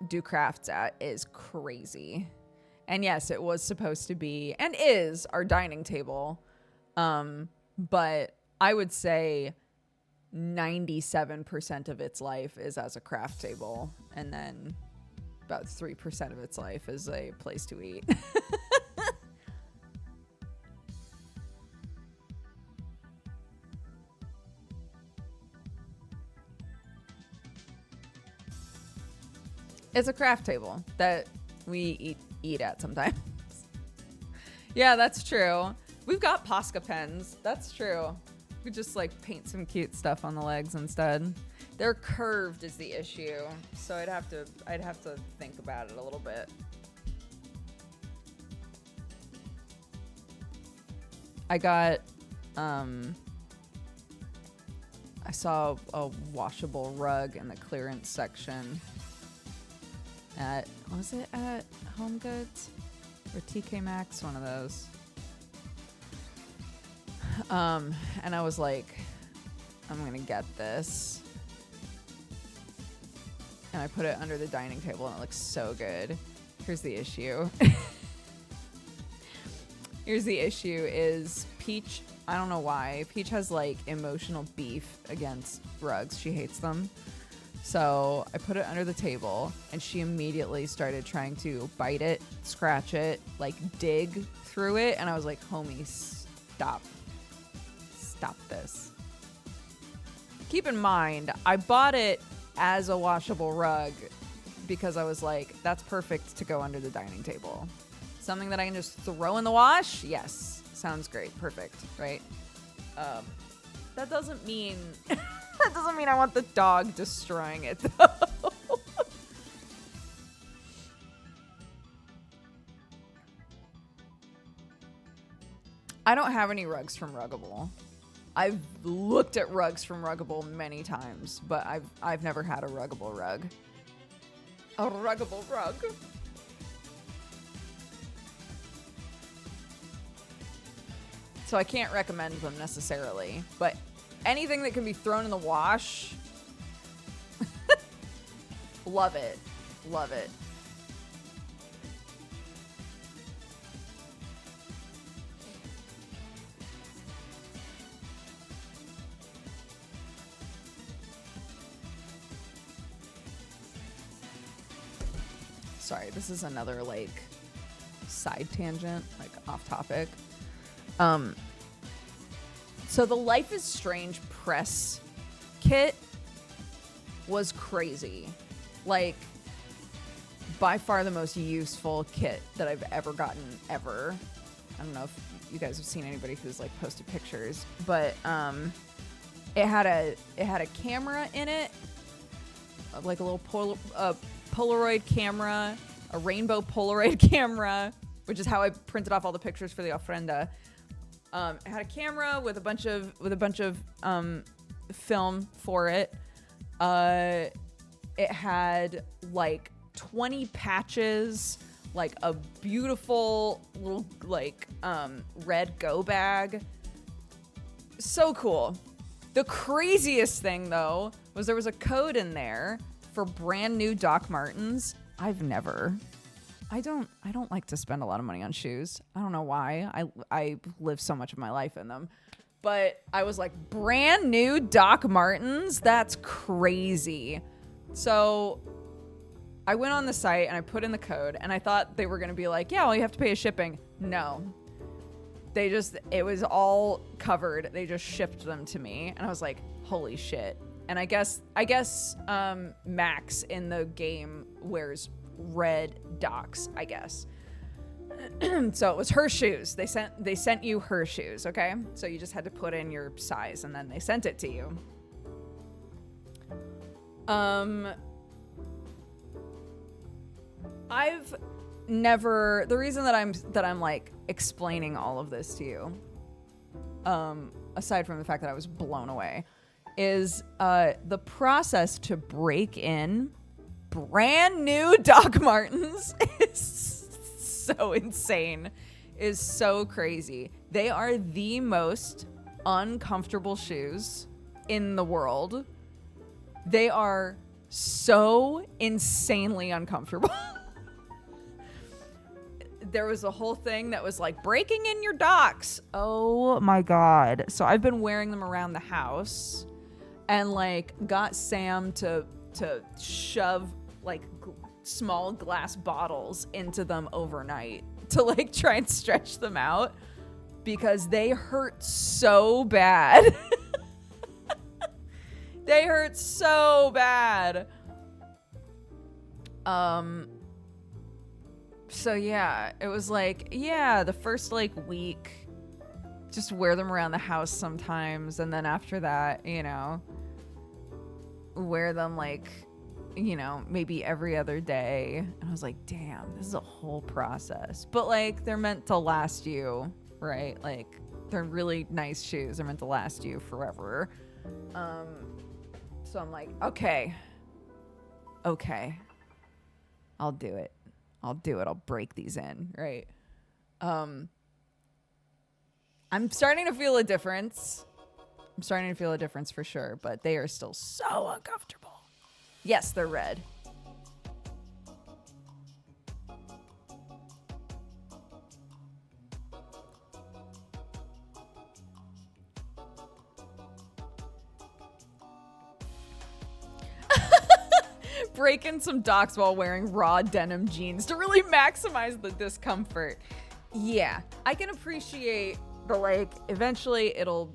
do crafts at is crazy. And yes, it was supposed to be, and is, our dining table. But I would say 97% of its life is as a craft table. And then about 3% of its life is a place to eat. It's a craft table that we eat at sometimes. Yeah, that's true. We've got Posca pens. That's true. We just like paint some cute stuff on the legs instead. They're curved is the issue, so I'd have to think about it a little bit. I got I saw a washable rug in the clearance section at, was it at Home Goods or TK Maxx? One of those. And I was like, I'm gonna get this. And I put it under the dining table and it looks so good. Here's the issue. Here's the issue is Peach, I don't know why, Peach has like emotional beef against rugs. She hates them. So I put it under the table and she immediately started trying to bite it, scratch it, like dig through it. And I was like, homie, stop. Stop this. Keep in mind, I bought it as a washable rug because I was like, that's perfect to go under the dining table. Something that I can just throw in the wash? Yes. Sounds great. Perfect. Right? That doesn't mean... that doesn't mean I want the dog destroying it, though. I don't have any rugs from Ruggable. I've looked at rugs from Ruggable many times, but I've never had a Ruggable rug. A Ruggable rug? So I can't recommend them necessarily, but anything that can be thrown in the wash, love it. Love it. Sorry, this is another like side tangent, like off topic. So the Life is Strange press kit was crazy. Like, by far the most useful kit that I've ever gotten, ever. I don't know if you guys have seen anybody who's like posted pictures, but it had a camera in it, like a little Polaroid camera, a rainbow Polaroid camera, which is how I printed off all the pictures for the ofrenda. It had a camera with a bunch of film for it. It had like 20 patches, like a beautiful little like red go bag. So cool. The craziest thing, though, was there was a code in there for brand new Doc Martens. I don't like to spend a lot of money on shoes. I don't know why. I live so much of my life in them. But I was like, brand new Doc Martens? That's crazy. So I went on the site and I put in the code, and I thought they were going to be like, yeah, all you have to pay is shipping. No. It was all covered. They just shipped them to me. And I was like, holy shit. And I guess Max in the game wears red Docs, I guess. So it was her shoes. They sent you her shoes, okay? So you just had to put in your size and then they sent it to you. I've never, the reason that I'm like explaining all of this to you, aside from the fact that I was blown away, is the process to break in brand new Doc Martens is so insane, is so crazy. They are the most uncomfortable shoes in the world. They are so insanely uncomfortable. There was a whole thing that was like breaking in your Docs. Oh my God. So I've been wearing them around the house and like got Sam to shove like small glass bottles into them overnight to like try and stretch them out because they hurt so bad. They hurt so bad. So yeah, it was like, yeah, the first like week, just wear them around the house sometimes. And then after that, you know, wear them like, you know, maybe every other day. And I was like, damn, this is a whole process. But like, they're meant to last you, right? Like, they're really nice shoes. They're meant to last you forever. So I'm like, okay, I'll do it. I'll break these in, right? I'm starting to feel a difference. For sure, but they are still so uncomfortable. Yes, they're red. Break in some Docs while wearing raw denim jeans to really maximize the discomfort. Yeah, I can appreciate the like eventually it'll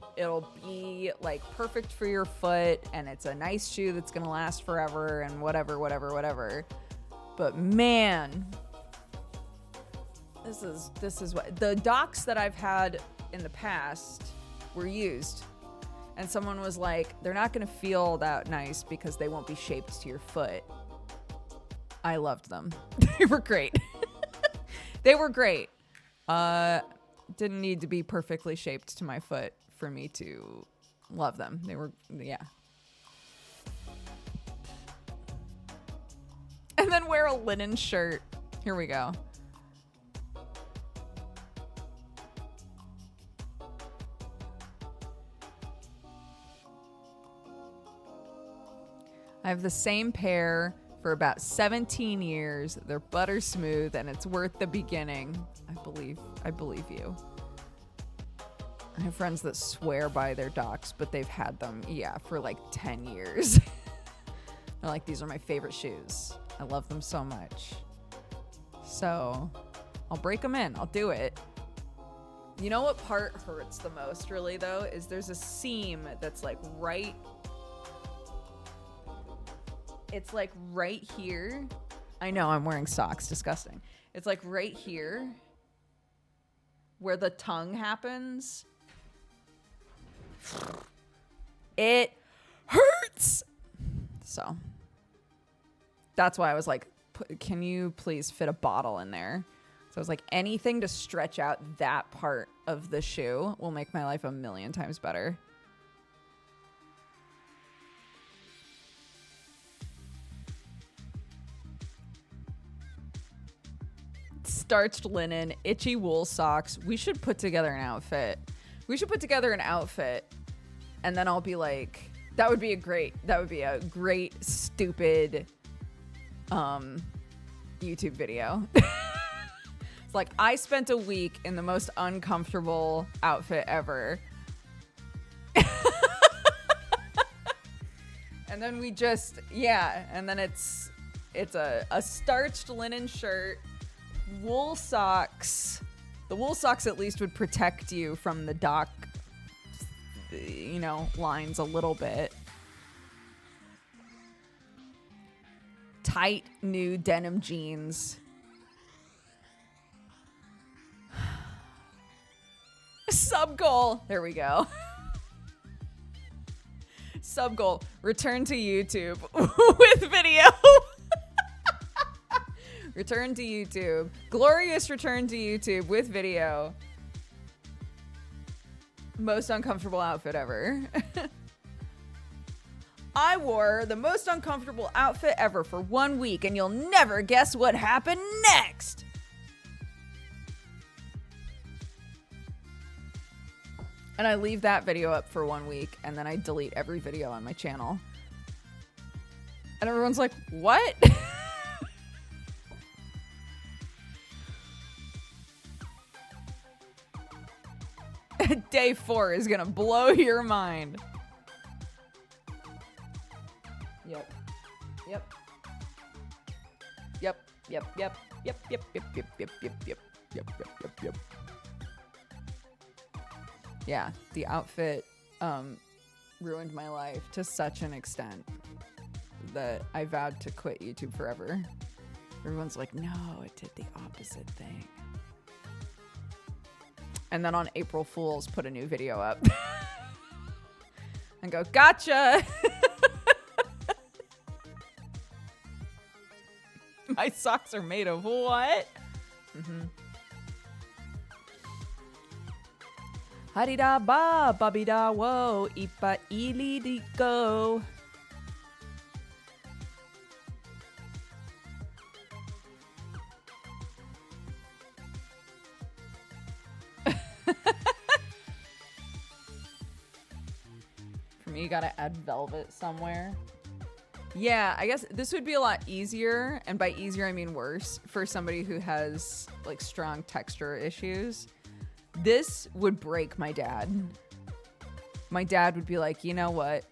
be like perfect for your foot and it's a nice shoe that's gonna last forever and whatever. But man, this is what the Docs that I've had in the past were used. And someone was like, they're not going to feel that nice because they won't be shaped to your foot. I loved them. They were great. They were great. Didn't need to be perfectly shaped to my foot for me to love them. They were, yeah. And then wear a linen shirt. Here we go. I have the same pair for about 17 years. They're butter smooth and it's worth the beginning. I believe you. I have friends that swear by their Docs, but they've had them, for like 10 years. They're like, these are my favorite shoes. I love them so much. So I'll break them in. I'll do it. You know what part hurts the most really though, is there's a seam that's like right. It's like right here. I know I'm wearing socks. Disgusting. It's like right here where the tongue happens. It hurts. So that's why I was like, can you please fit a bottle in there? So I was like, anything to stretch out that part of the shoe will make my life a million times better. Starched linen, itchy wool socks. We should put together an outfit. And then I'll be like, that would be a great stupid YouTube video. It's like, I spent a week in the most uncomfortable outfit ever. And then we just, and then it's a starched linen shirt, wool socks. The wool socks at least would protect you from the dock, lines a little bit. Tight new denim jeans. Sub goal. There we go. Sub goal. Return to YouTube with video. Return to YouTube. Glorious return to YouTube with video. Most uncomfortable outfit ever. I wore the most uncomfortable outfit ever for 1 week, and you'll never guess what happened next. And I leave that video up for 1 week, and then I delete every video on my channel. And everyone's like, what? Day 4 is gonna blow your mind. Yep. Yep. Yep. Yep. Yep. Yep. Yep. Yep. Yep. Yep. Yep. Yep. Yep. Yep. Yep. Yep. Yeah, the outfit ruined my life to such an extent that I vowed to quit YouTube forever. Everyone's like, no, it did the opposite thing. And then on April Fool's, put a new video up. And go, gotcha! My socks are made of what? Mm-hmm. Harida ba, babida wo, ipa ili di go. For me, you gotta add velvet somewhere. Yeah, I guess this would be a lot easier, and by easier I mean worse, for somebody who has like strong texture issues. This would break my dad. My dad would be like, you know what?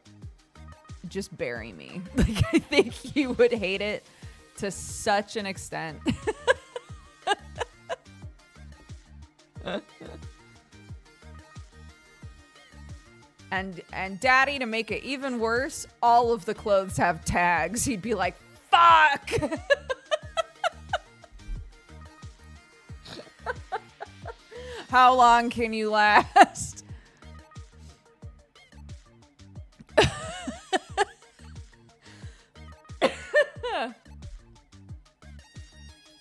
Just bury me. Like, I think he would hate it to such an extent. And daddy, to make it even worse, all of the clothes have tags. He'd be like, fuck! How long can you last?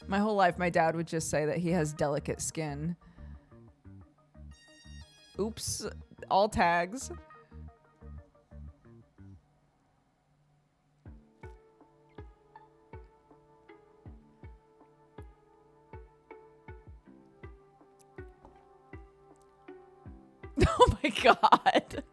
My whole life, my dad would just say that he has delicate skin. Oops. All tags. Oh my God.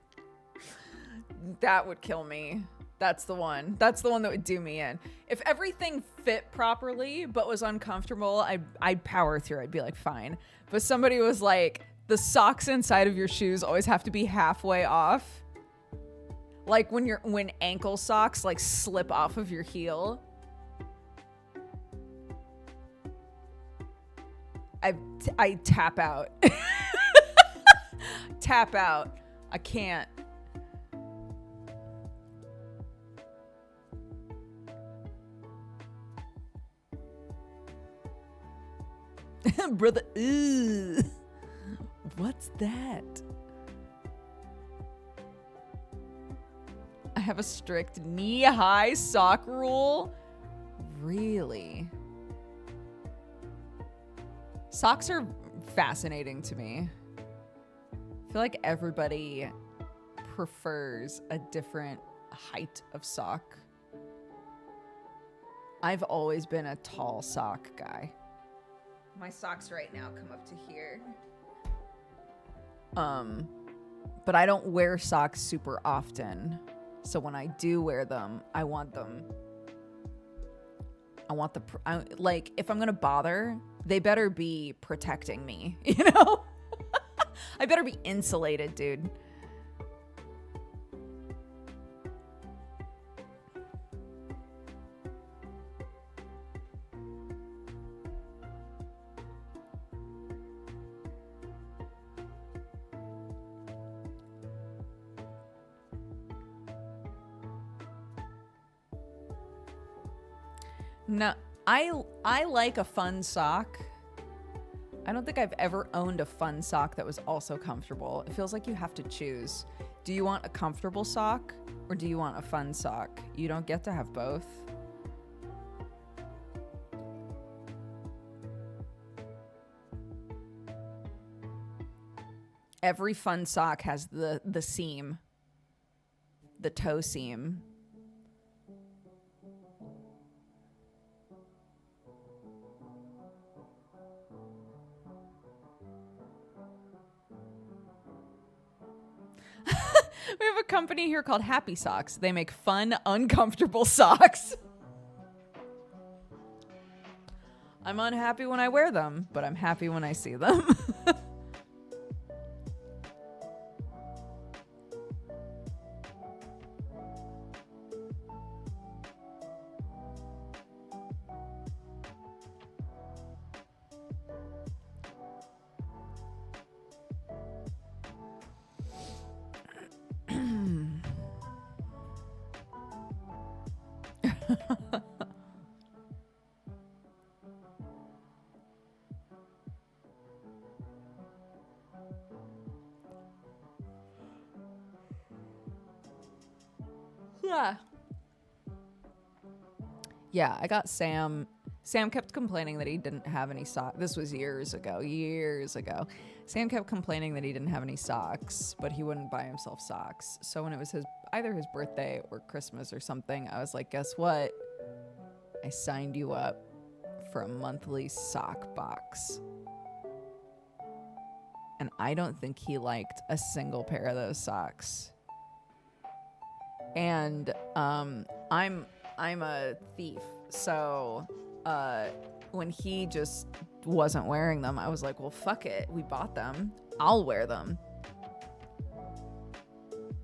That would kill me. That's the one. That's the one that would do me in. If everything fit properly but was uncomfortable, I'd power through. I'd be like, fine. But somebody was like, the socks inside of your shoes always have to be halfway off. Like when ankle socks like slip off of your heel. I tap out. Tap out. I can't. Brother, ew. What's that? I have a strict knee-high sock rule. Really? Socks are fascinating to me. I feel like everybody prefers a different height of sock. I've always been a tall sock guy. My socks right now come up to here. But I don't wear socks super often. So when I do wear them, I want like, if I'm going to bother, they better be protecting me, you know? I better be insulated, dude. No, I like a fun sock. I don't think I've ever owned a fun sock that was also comfortable. It feels like you have to choose. Do you want a comfortable sock or do you want a fun sock? You don't get to have both. Every fun sock has the seam, the toe seam. We have a company here called Happy Socks. They make fun, uncomfortable socks. I'm unhappy when I wear them, but I'm happy when I see them. Yeah, I got Sam. Sam kept complaining that he didn't have any socks. This was years ago. Sam kept complaining that he didn't have any socks, but he wouldn't buy himself socks. So when it was either his birthday or Christmas or something, I was like, guess what? I signed you up for a monthly sock box. And I don't think he liked a single pair of those socks. And I'm a thief, so when he just wasn't wearing them, I was like, well, fuck it. We bought them. I'll wear them.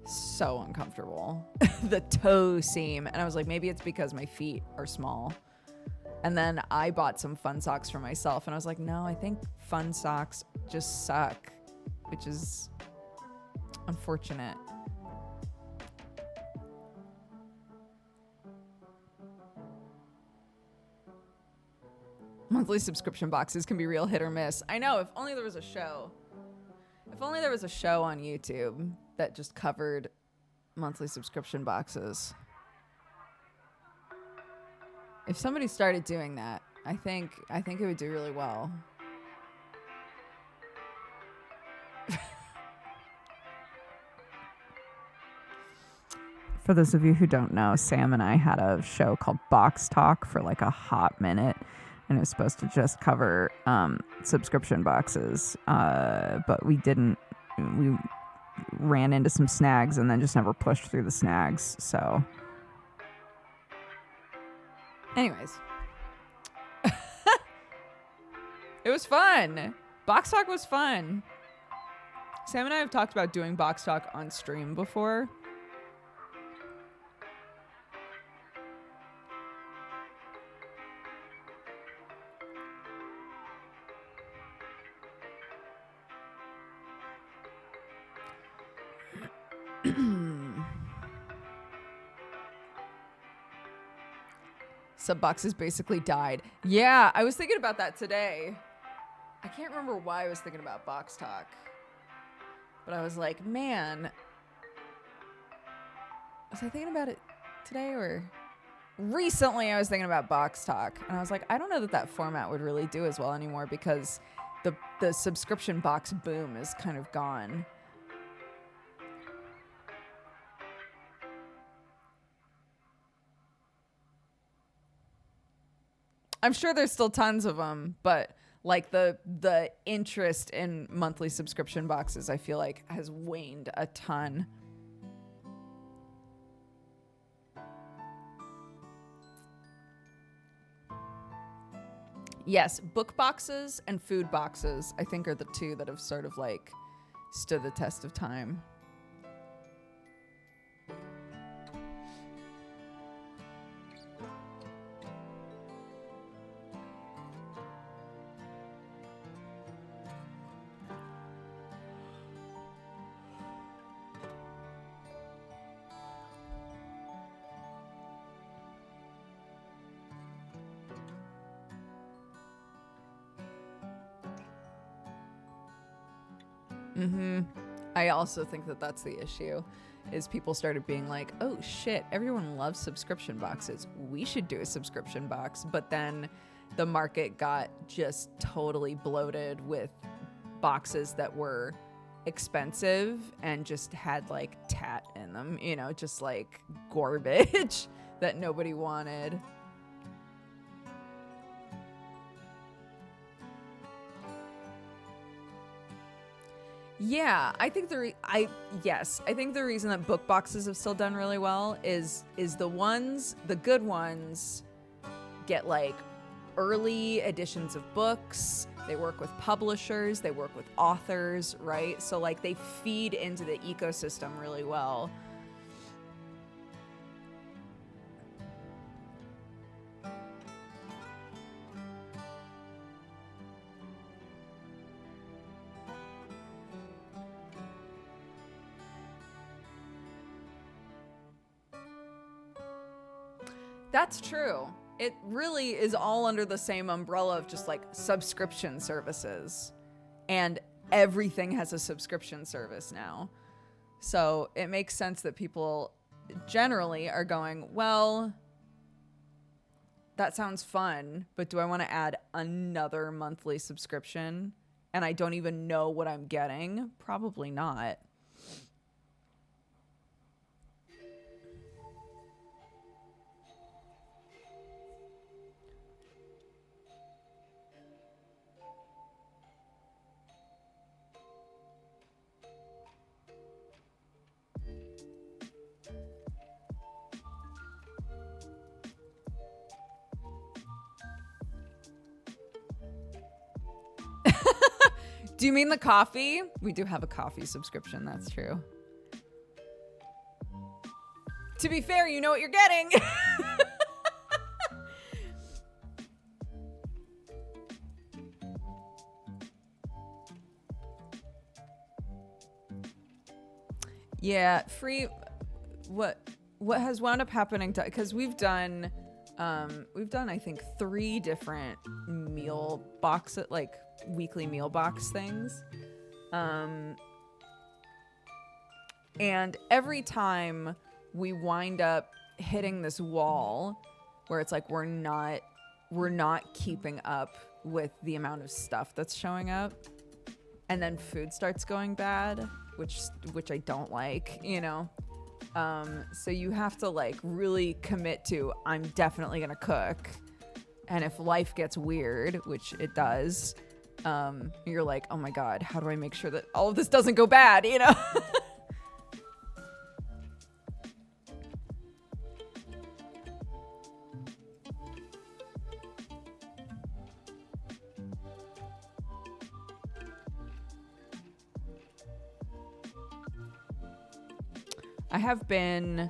So uncomfortable. The toe seam. And I was like, maybe it's because my feet are small. And then I bought some fun socks for myself, and I was like, no, I think fun socks just suck, which is unfortunate. Monthly subscription boxes can be real hit or miss. I know, if only there was a show. If only there was a show on YouTube that just covered monthly subscription boxes. If somebody started doing that, I think it would do really well. For those of you who don't know, Sam and I had a show called Box Talk for like a hot minute. And it was supposed to just cover subscription boxes, but we didn't. We ran into some snags and then just never pushed through the snags. So, anyways, it was fun. Box Talk was fun. Sam and I have talked about doing Box Talk on stream before. Sub boxes basically died. Yeah, I was thinking about that today. I can't remember why I was thinking about Box Talk. But I was like, man. Was I thinking about it today or recently? I was thinking about Box Talk. And I was like, I don't know that format would really do as well anymore because the subscription box boom is kind of gone. I'm sure there's still tons of them, but Like the interest in monthly subscription boxes, I feel like has waned a ton. Yes, book boxes and food boxes, I think, are the two that have sort of like stood the test of time. I also think that that's the issue, is people started being like, oh shit, everyone loves subscription boxes, we should do a subscription box. But then the market got just totally bloated with boxes that were expensive and just had like tat in them, you know, just like garbage that nobody wanted. Yeah, I think I think the reason that book boxes have still done really well is the good ones get like early editions of books. They work with publishers, they work with authors, right? So like they feed into the ecosystem really well. That's true. It really is all under the same umbrella of just like subscription services. And everything has a subscription service now. So it makes sense that people generally are going, well, that sounds fun, but do I want to add another monthly subscription? And I don't even know what I'm getting? Probably not. Do you mean the coffee? We do have a coffee subscription, that's true. To be fair, you know what you're getting. Yeah, free. What has wound up happening to, because we've done I think 3 different meal box, like weekly meal box things, and every time we wind up hitting this wall where it's like we're not keeping up with the amount of stuff that's showing up, and then food starts going bad, which I don't like, you know. So you have to like really commit to, I'm definitely gonna cook, and if life gets weird, which it does, you're like, oh my god, how do I make sure that all of this doesn't go bad, you know? I have been,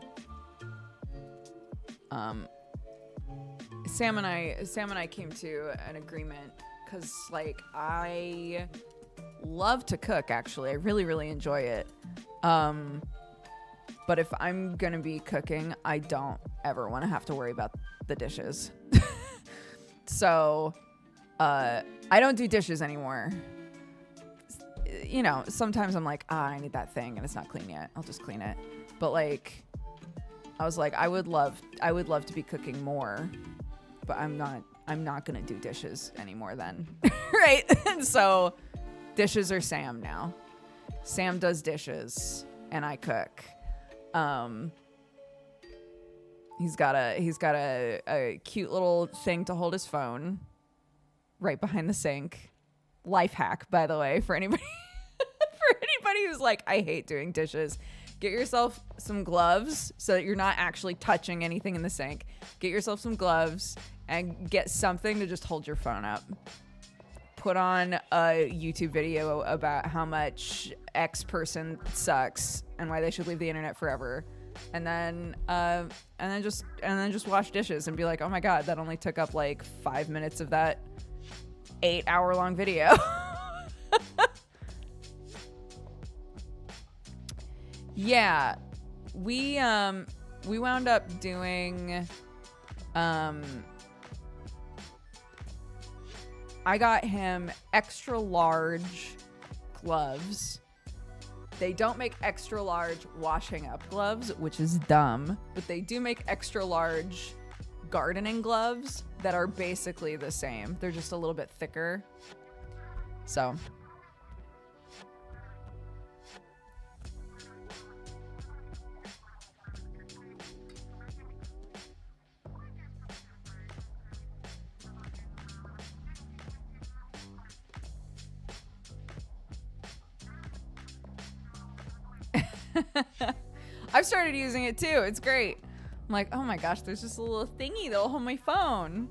Sam and I came to an agreement, because like I love to cook, actually. I really, really enjoy it. But if I'm gonna be cooking, I don't ever want to have to worry about the dishes. So I don't do dishes anymore. You know, sometimes I'm like, I need that thing and it's not clean yet, I'll just clean it. But like, I was like, I would love to be cooking more, but I'm not gonna do dishes anymore then. Right? And so dishes are Sam now. Sam does dishes and I cook. He's got a cute little thing to hold his phone. right behind the sink. Life hack, by the way, for anybody for anybody who's like, I hate doing dishes. Get yourself some gloves so that you're not actually touching anything in the sink. Get yourself some gloves and get something to just hold your phone up. Put on a YouTube video about how much X person sucks and why they should leave the internet forever. And then just wash dishes and be like, oh my God, that only took up like 5 minutes of that 8-hour-long video. Yeah, we wound up doing, I got him extra large gloves. They don't make extra large washing up gloves, which is dumb, but they do make extra large gardening gloves that are basically the same. They're just a little bit thicker. So I've started using it too. It's great. I'm like, oh my gosh, there's just a little thingy that'll hold my phone.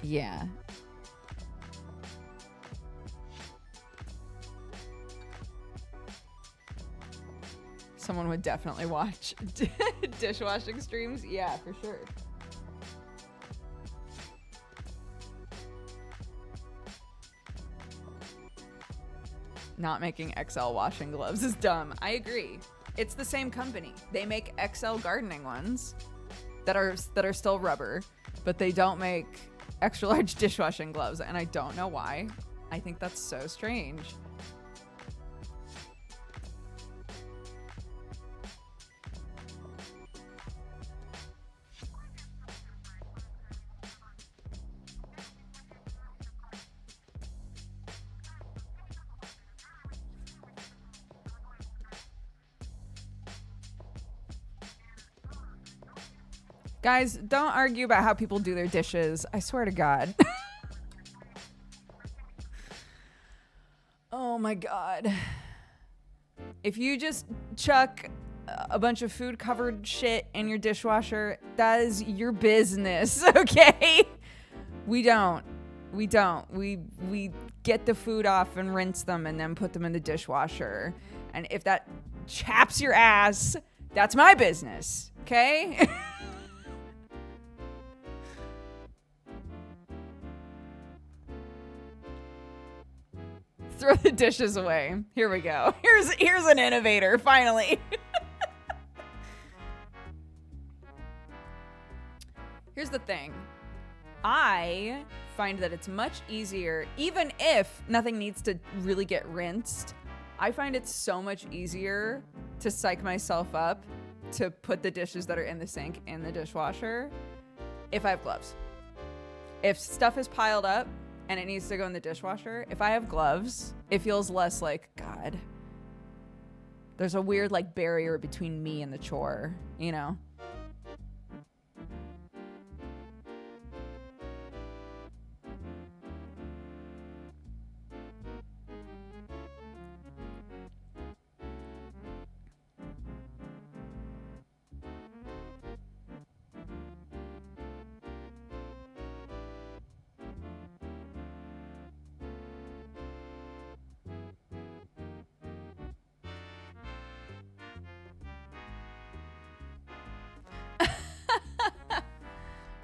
Yeah. Someone would definitely watch dishwashing streams. Yeah, for sure. Not making XL washing gloves is dumb. I agree. It's the same company. They make XL gardening ones that are still rubber, but they don't make extra large dishwashing gloves, and I don't know why. I think that's so strange. Guys, don't argue about how people do their dishes. I swear to God. Oh my God. If you just chuck a bunch of food covered shit in your dishwasher, that is your business, okay? We don't. We get the food off and rinse them and then put them in the dishwasher. And if that chaps your ass, that's my business, okay? Throw the dishes away. Here we go. Here's an innovator, finally. Here's the thing. I find that it's much easier, even if nothing needs to really get rinsed, I find it so much easier to psych myself up to put the dishes that are in the sink in the dishwasher if I have gloves. If stuff is piled up and it needs to go in the dishwasher, if I have gloves, it feels less like, God, there's a weird like barrier between me and the chore, you know?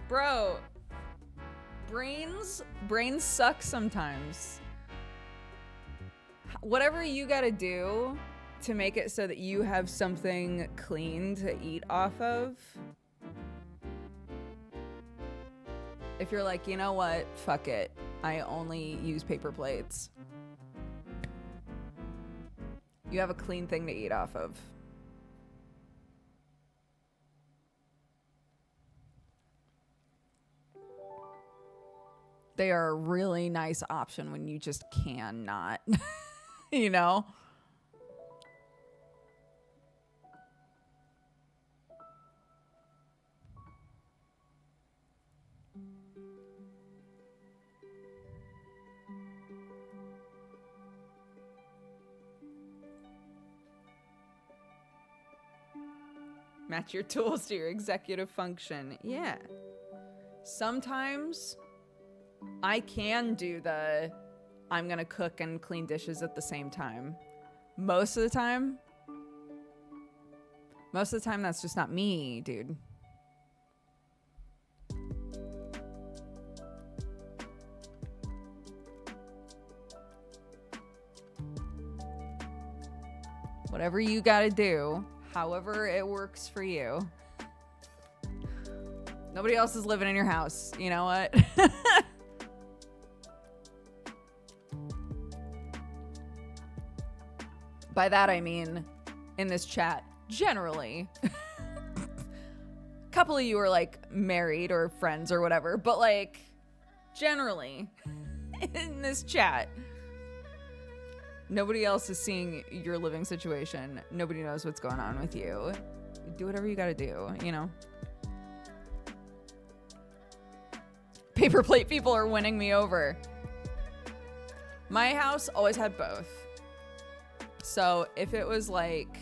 Bro, brains suck sometimes. Whatever you gotta do to make it so that you have something clean to eat off of. If you're like, you know what, fuck it, I only use paper plates. You have a clean thing to eat off of. They are a really nice option when you just cannot, you know? Match your tools to your executive function. Yeah. Sometimes I can do the I'm gonna cook and clean dishes at the same time. Most of the time, that's just not me, dude. Whatever you gotta do, however it works for you. Nobody else is living in your house. You know what? By that I mean, in this chat, generally. A couple of you are like married or friends or whatever, but like generally in this chat, nobody else is seeing your living situation. Nobody knows what's going on with you. Do whatever you gotta do, you know? Paper plate people are winning me over. My house always had both. So if it was like,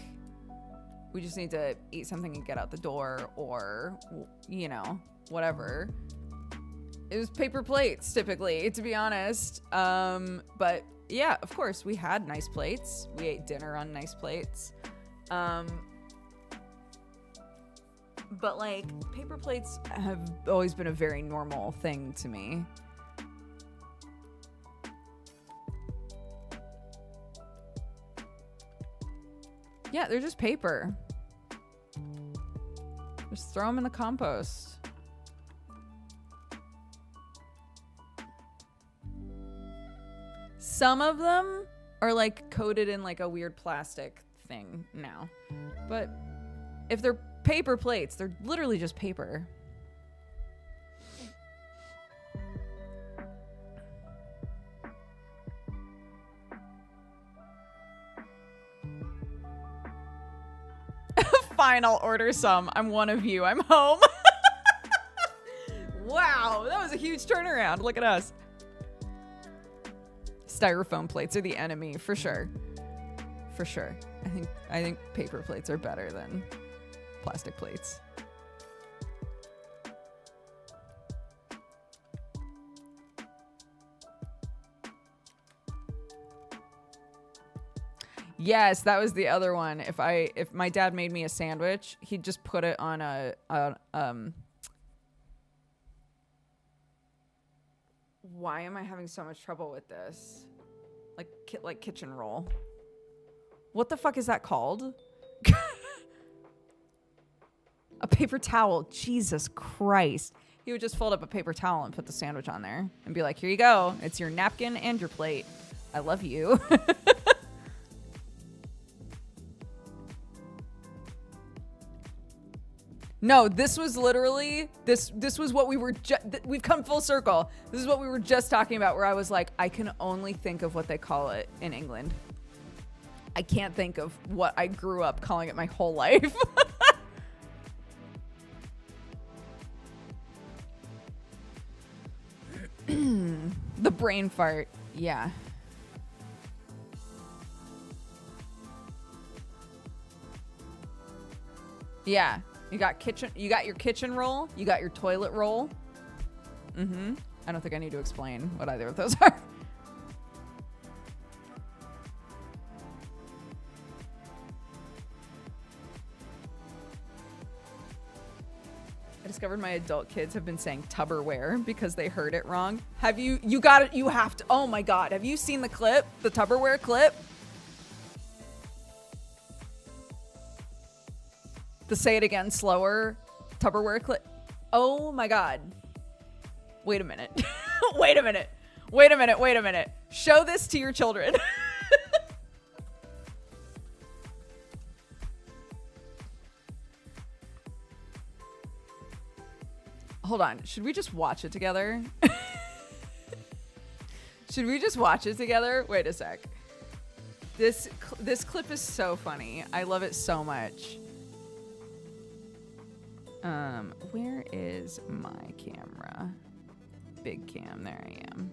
we just need to eat something and get out the door, or, you know, whatever, it was paper plates typically, to be honest. But yeah, of course, we had nice plates. We ate dinner on nice plates. But like, paper plates have always been a very normal thing to me. Yeah, they're just paper. Just throw them in the compost. Some of them are like coated in like a weird plastic thing now. But if they're paper plates, they're literally just paper. Fine, I'll order some. I'm one of you. I'm home. Wow, that was a huge turnaround. Look at us. Styrofoam plates are the enemy, for sure. For sure. I think paper plates are better than plastic plates. Yes, that was the other one. If my dad made me a sandwich, he'd just put it on why am I having so much trouble with this? Like kitchen roll. What the fuck is that called? A paper towel. Jesus Christ. He would just fold up a paper towel and put the sandwich on there and be like, here you go. It's your napkin and your plate. I love you. No, this was literally, this was what we were, we've come full circle. This is what we were just talking about, where I was like, I can only think of what they call it in England. I can't think of what I grew up calling it my whole life. The brain fart, yeah. Yeah. You got your kitchen roll, you got your toilet roll. Mm-hmm. I don't think I need to explain what either of those are. I discovered my adult kids have been saying Tupperware because they heard it wrong. Have you got it, you have to, oh my God. Have you seen the clip, the Tupperware clip? The say it again slower Tupperware clip. Oh my God. Wait a minute. Wait a minute. Wait a minute. Wait a minute. Show this to your children. Hold on. Should we just watch it together? Should we just watch it together? Wait a sec. This clip is so funny. I love it so much. Where is my camera? Big cam, there I am.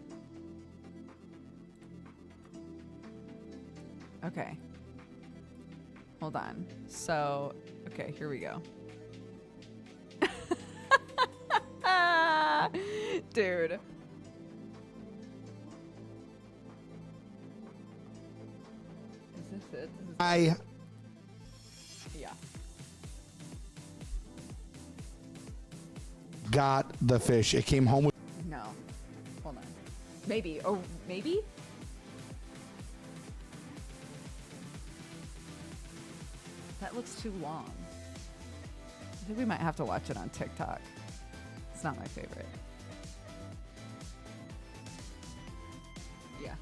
Okay. Hold on. So, okay, here we go. Dude. Is this it? Yeah. Got the fish. It came home with. No. Hold on. Maybe. Oh, maybe? That looks too long. I think we might have to watch it on TikTok. It's not my favorite. Yeah.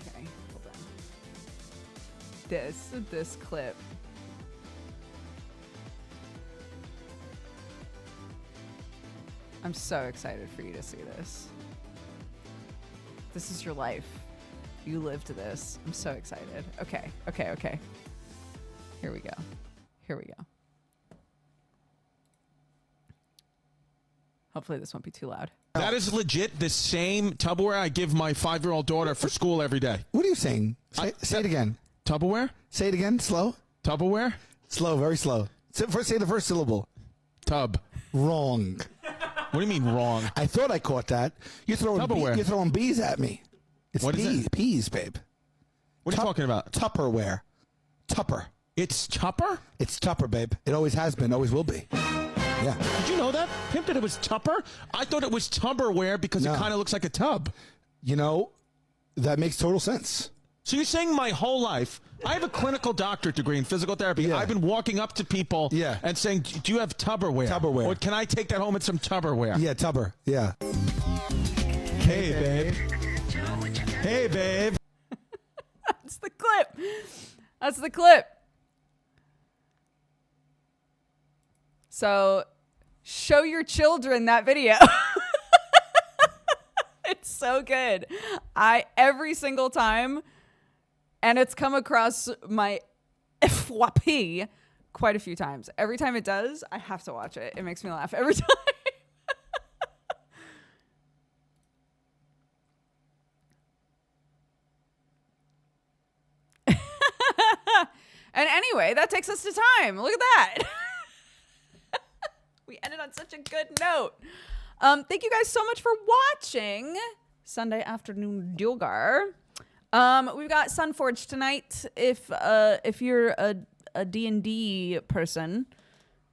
Okay, hold on. This clip. I'm so excited for you to see this. This is your life. You lived this. I'm so excited. Okay. Here we go. Hopefully this won't be too loud. That is legit the same Tupperware I give my 5-year-old daughter for school every day. What are you saying? Say it again. Tupperware? Say it again. Slow. Tupperware? Slow. Very slow. Say the first syllable. Tub. Wrong. What do you mean wrong? I thought I caught that. You're throwing bees at me. It's what peas. Is it? Peas, babe. What are you talking about? Tupperware. Tupper. It's Tupper? It's Tupper, babe. It always has been. Always will be. Yeah. Did you know that? Pimp, that it was Tupper? I thought it was Tupperware because it kind of looks like a tub. You know, that makes total sense. So you're saying my whole life, I have a clinical doctorate degree in physical therapy. Yeah. I've been walking up to people and saying, do you have Tupperware? Tupperware. Or can I take that home in some Tupperware? Yeah, Tupper. Yeah. Hey, babe. Hey, babe. That's the clip. So, show your children that video. It's so good. Every single time, and it's come across my FYP quite a few times. Every time it does, I have to watch it. It makes me laugh every time. And anyway, that takes us to time. Look at that. We ended on such a good note. Thank you guys so much for watching Sunday Afternoon DOOGER. We've got Sunforge tonight. If you're a D&D person,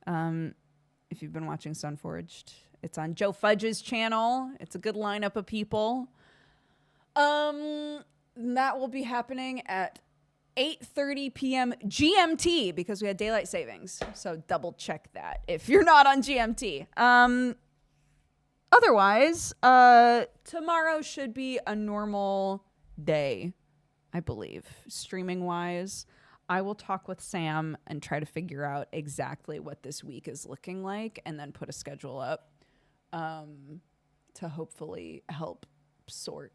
if you've been watching Sunforged, it's on Joe Fudge's channel. It's a good lineup of people. That will be happening at 8:30 p.m. GMT because we had daylight savings. So double check that if you're not on GMT. Otherwise, tomorrow should be a normal day, I believe, streaming wise. I will talk with Sam and try to figure out exactly what this week is looking like and then put a schedule up to hopefully help sort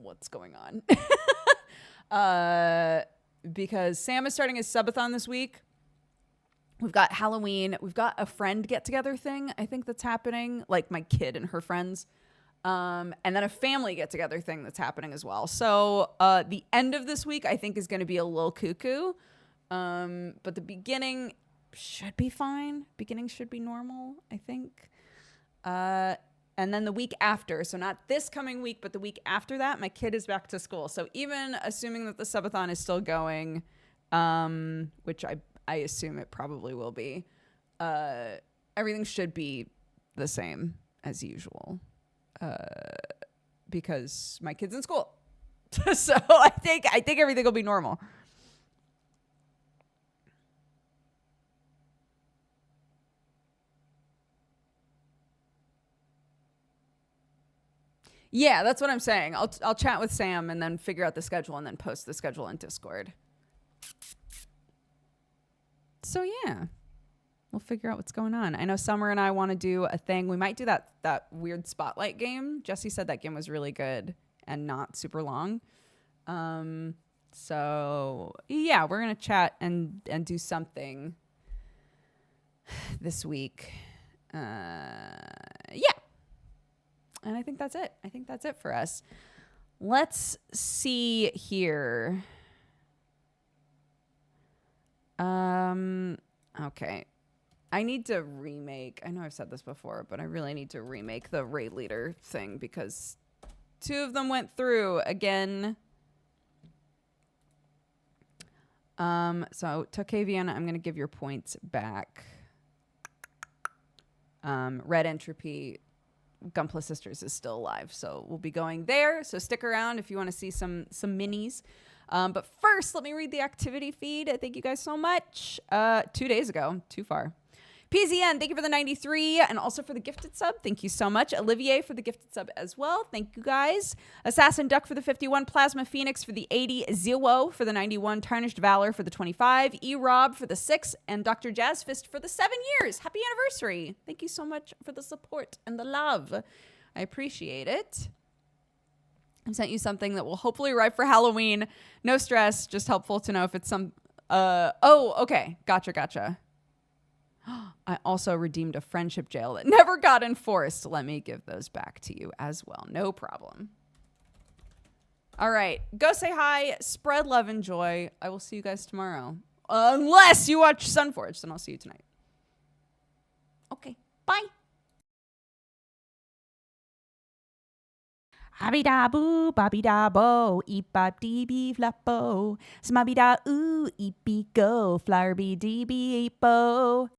what's going on. Because Sam is starting his subathon this week. We've got Halloween. We've got a friend get together thing, I think, that's happening, like my kid and her friends. And then a family get together thing that's happening as well. So the end of this week, I think, is going to be a little cuckoo. But the beginning should be fine. Beginning should be normal, I think. And then the week after, so not this coming week, but the week after that, my kid is back to school. So even assuming that the subathon is still going, which I assume it probably will be, everything should be the same as usual because my kid's in school. So I think everything will be normal. Yeah, that's what I'm saying. I'll chat with Sam and then figure out the schedule and then post the schedule in Discord. So yeah, we'll figure out what's going on. I know Summer and I want to do a thing. We might do that weird spotlight game. Jesse said that game was really good and not super long. So yeah, we're gonna chat and do something this week. Yeah. And I think that's it. I think that's it for us. Let's see here. Okay. I need to remake. I know I've said this before, but I really need to remake the raid leader thing because 2 of them went through again. So Tokavian, I'm going to give your points back. Red Entropy, Gunpla Sisters is still alive, so we'll be going there. So stick around if you want to see some minis. But first, let me read the activity feed. Thank you guys so much. 2 days ago, too far. PZN, thank you for the 93 and also for the gifted sub. Thank you so much. Olivier for the gifted sub as well. Thank you guys. Assassin Duck for the 51. Plasma Phoenix for the 80. Zilwo for the 91. Tarnished Valor for the 25. E-Rob for the 6. And Dr. Jazzfist for the 7 years. Happy anniversary. Thank you so much for the support and the love. I appreciate it. I sent you something that will hopefully arrive for Halloween. No stress. Just helpful to know if it's some... Oh, okay. Gotcha. I also redeemed a friendship jail that never got enforced. Let me give those back to you as well. No problem. All right. Go say hi. Spread love and joy. I will see you guys tomorrow. Unless you watch Sunforged, then I'll see you tonight. Okay. Bye. Habida-boo, babida-bo, eep-bop-dee-bee-flap-bo. Smabida-oo, eep-bee-go, flarby-dee-bee-eep-bo.